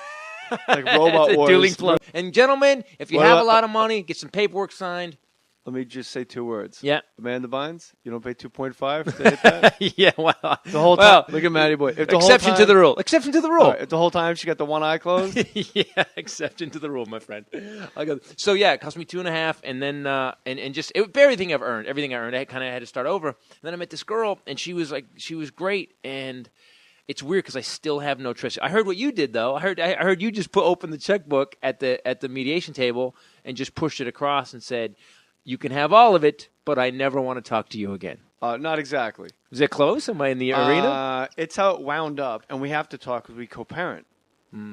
like robot It's a wars. dueling plug. And gentlemen, if you have a lot of money, get some paperwork signed. Let me just say 2 words. Yeah. Amanda Bynes, you don't pay 2.5 to hit that? Yeah, well. The whole time. Look at Matty Boy. If the Exception whole to time, the rule. Exception to the rule. If the whole time she got the one eye closed. Yeah, exception to the rule, my friend. So yeah, it cost me $2.5, and then everything I've earned, I kind of had to start over. And then I met this girl, and she was great, and it's weird because I still have no trust. I heard what you did though. I heard you just open the checkbook at the mediation table and just pushed it across and said, "You can have all of it, but I never want to talk to you again." Not exactly. Is it close? Am I in the arena? It's how it wound up, and we have to talk because we co-parent.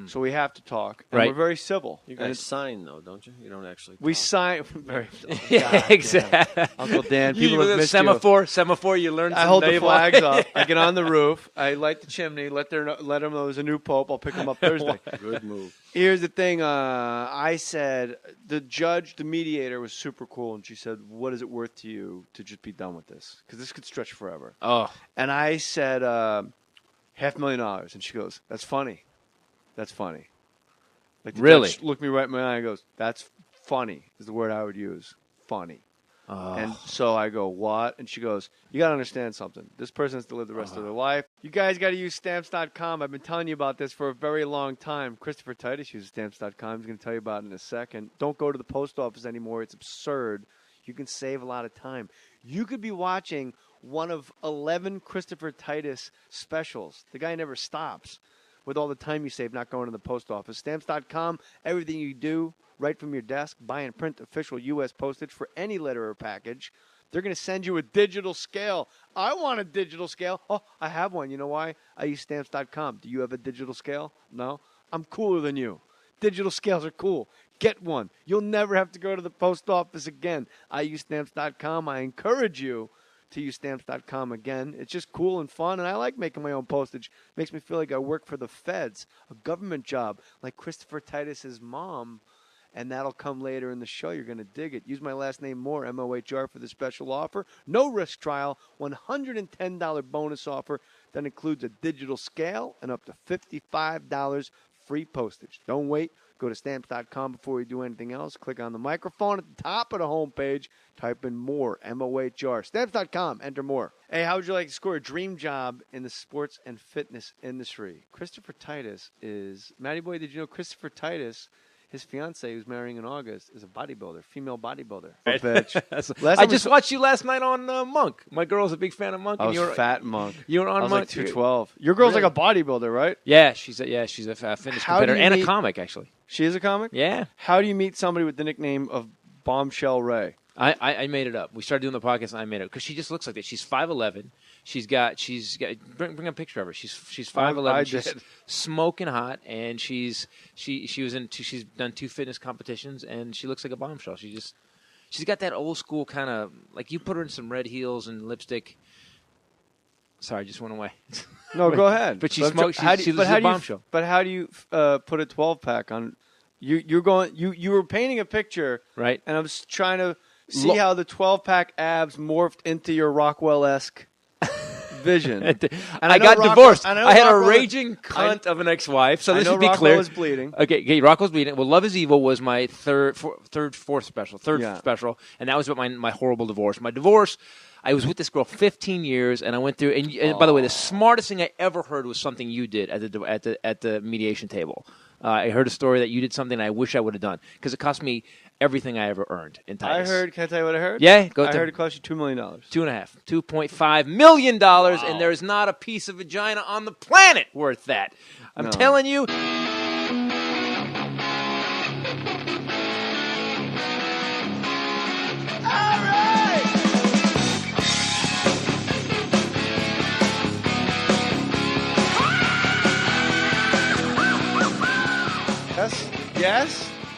So we have to talk, and Right. we're very civil. You guys sign, though, don't you? You don't actually We talk. sign. Very, Yeah, exactly. Uncle Dan, people have missed you. Semaphore, you learned. I hold the flags up. I get on the roof. I light the chimney. Let them know there's a new pope. I'll pick them up Thursday. Good move. Here's the thing. I said the judge, the mediator, was super cool, and she said, "What is it worth to you to just be done with this? Because this could stretch forever." Oh, And I said, $500,000, and she goes, "That's funny. That's funny." Like the Really? judge looked me right in my eye and goes, "That's funny," is the word I would use. Funny. And so I go, "What?" And she goes, "You got to understand something. This person has to live the rest of their life. You guys got to use Stamps.com. I've been telling you about this for a very long time. Christopher Titus uses Stamps.com. He's going to tell you about it in a second. Don't go to the post office anymore. It's absurd. You can save a lot of time. You could be watching one of 11 Christopher Titus specials. The guy never stops with all the time you save not going to the post office. Stamps.com, everything you do right from your desk. Buy and print official U.S. postage for any letter or package. They're going to send you a digital scale. I want a digital scale. Oh, I have one. You know why? I use Stamps.com. Do you have a digital scale? No? I'm cooler than you. Digital scales are cool. Get one. You'll never have to go to the post office again. I use Stamps.com. I encourage you to use Stamps.com again. It's just cool and fun, and I like making my own postage. Makes me feel like I work for the feds, a government job, like Christopher Titus's mom, and that'll come later in the show. You're going to dig it. Use my last name, Mohr, M-O-H-R, for the special offer. No risk trial, $110 bonus offer that includes a digital scale and up to $55 free postage. Don't wait. Go to Stamps.com before you do anything else. Click on the microphone at the top of the homepage. Type in Mohr, M-O-H-R. Stamps.com. Enter Mohr. Hey, how would you like to score a dream job in the sports and fitness industry? Christopher Titus is... Matty Boy, did you know Christopher Titus, his fiancée, who's marrying in August, is a bodybuilder, female bodybuilder. Right. Bitch. I just watched you last night on Monk. My girl's a big fan of Monk. I was and fat Monk. You were on I was Monk. like 212. Your girl's Really? like a bodybuilder, right? Yeah, she's a fitness How do competitor you and meet- a comic, actually. She is a comic? Yeah. How do you meet somebody with the nickname of Bombshell Ray? I made it up. We started doing the podcast, and I made it up because she just looks like that. She's 5'11". She's got bring a picture of her. She's 5'11". She's smoking hot, and she's done 2 fitness competitions, and she looks like a bombshell. She's got that old school kind of, like, you put her in some red heels and lipstick. Sorry, I just went away. No, go ahead. But she smokes. She's a bombshell. But how do you put a 12-pack on? You were painting a picture, right? And I was trying to see how the 12-pack abs morphed into your Rockwell-esque vision. And I I know got Rocco- divorced. I know I had a Rocco- raging cunt of an ex-wife. So I this know should be Rocco clear. was bleeding. Okay, Rocco's bleeding. Well, Love Is Evil was my third special, Yeah. special, and that was about my horrible divorce. My divorce, I was with this girl 15 years, and I went through. And by the way, the smartest thing I ever heard was something you did at the mediation table. I heard a story that you did something I wish I would have done because it cost me everything I ever earned in Titus. I heard. Can I tell you what I heard? Yeah, go. I heard it cost you $2 million. $2.5 million, and there's not a piece of vagina on the planet worth that. I'm telling you.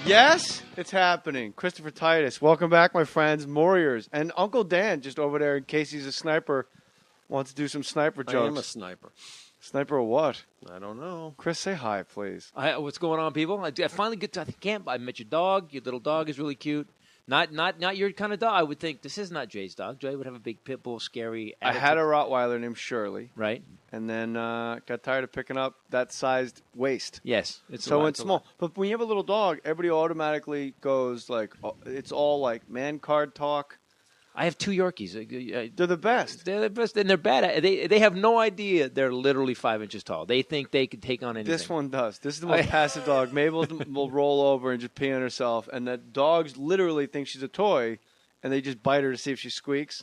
Yes, it's happening. Christopher Titus, welcome back, my friends, Warriors, and Uncle Dan just over there in case he's a sniper, wants to do some sniper jokes. I am a sniper. Sniper of what? I don't know. Chris, say hi, please. What's going on, people? I finally get to the camp. I met your dog. Your little dog is really cute. Not your kind of dog. I would think this is not Jay's dog. Jay would have a big pit bull, scary attitude. I had a Rottweiler named Shirley. Right. And then got tired of picking up that sized waist. Yes. It's small. But when you have a little dog, everybody automatically goes like, it's all like man card talk. I have two Yorkies. They're the best. They're the best, and they're bad. They have no idea they're literally 5 inches tall. They think they could take on anything. This one does. This is the most passive dog. Mabel will roll over and just pee on herself, and the dogs literally think she's a toy, and they just bite her to see if she squeaks.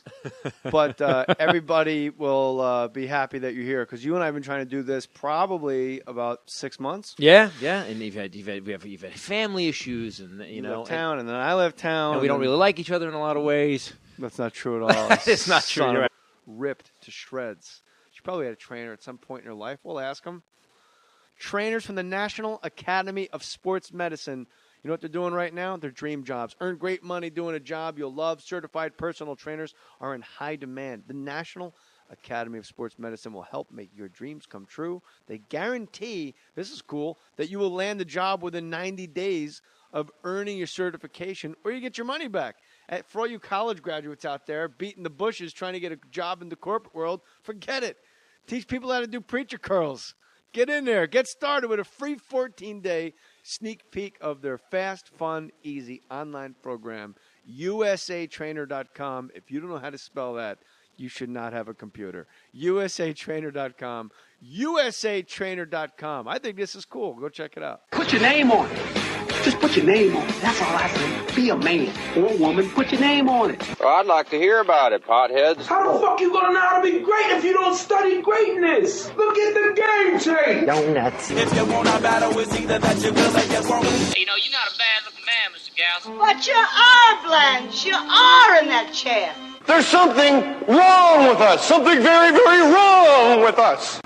But everybody will be happy that you're here because you and I have been trying to do this probably about 6 months. Yeah, and you've had family issues, and you left town, and then I left town, and we don't really like each other in a lot of ways. That's not true at all. It's not true. You're right. Ripped to shreds. She probably had a trainer at some point in her life. We'll ask them. Trainers from the National Academy of Sports Medicine. You know what they're doing right now? They're dream jobs. Earn great money doing a job you'll love. Certified personal trainers are in high demand. The National Academy of Sports Medicine will help make your dreams come true. They guarantee, this is cool, that you will land a job within 90 days of earning your certification or you get your money back. For all you college graduates out there beating the bushes trying to get a job in the corporate world, forget it. Teach people how to do preacher curls. Get in there. Get started with a free 14-day sneak peek of their fast, fun, easy online program, usatrainer.com. If you don't know how to spell that, you should not have a computer. usatrainer.com. usatrainer.com. I think this is cool. Go check it out. Put your name on it. Just put your name on it. That's all I say. Be a man or woman. Put your name on it. Well, I'd like to hear about it, potheads. How the fuck you gonna know how to be great if you don't study greatness? Look at the game tape. Donuts. If you want a battle, it's either that you will or you won't. You know, you're not a bad-looking man, Mr. Gals. But you are, Blanche. You are in that chair. There's something wrong with us. Something very, very wrong with us.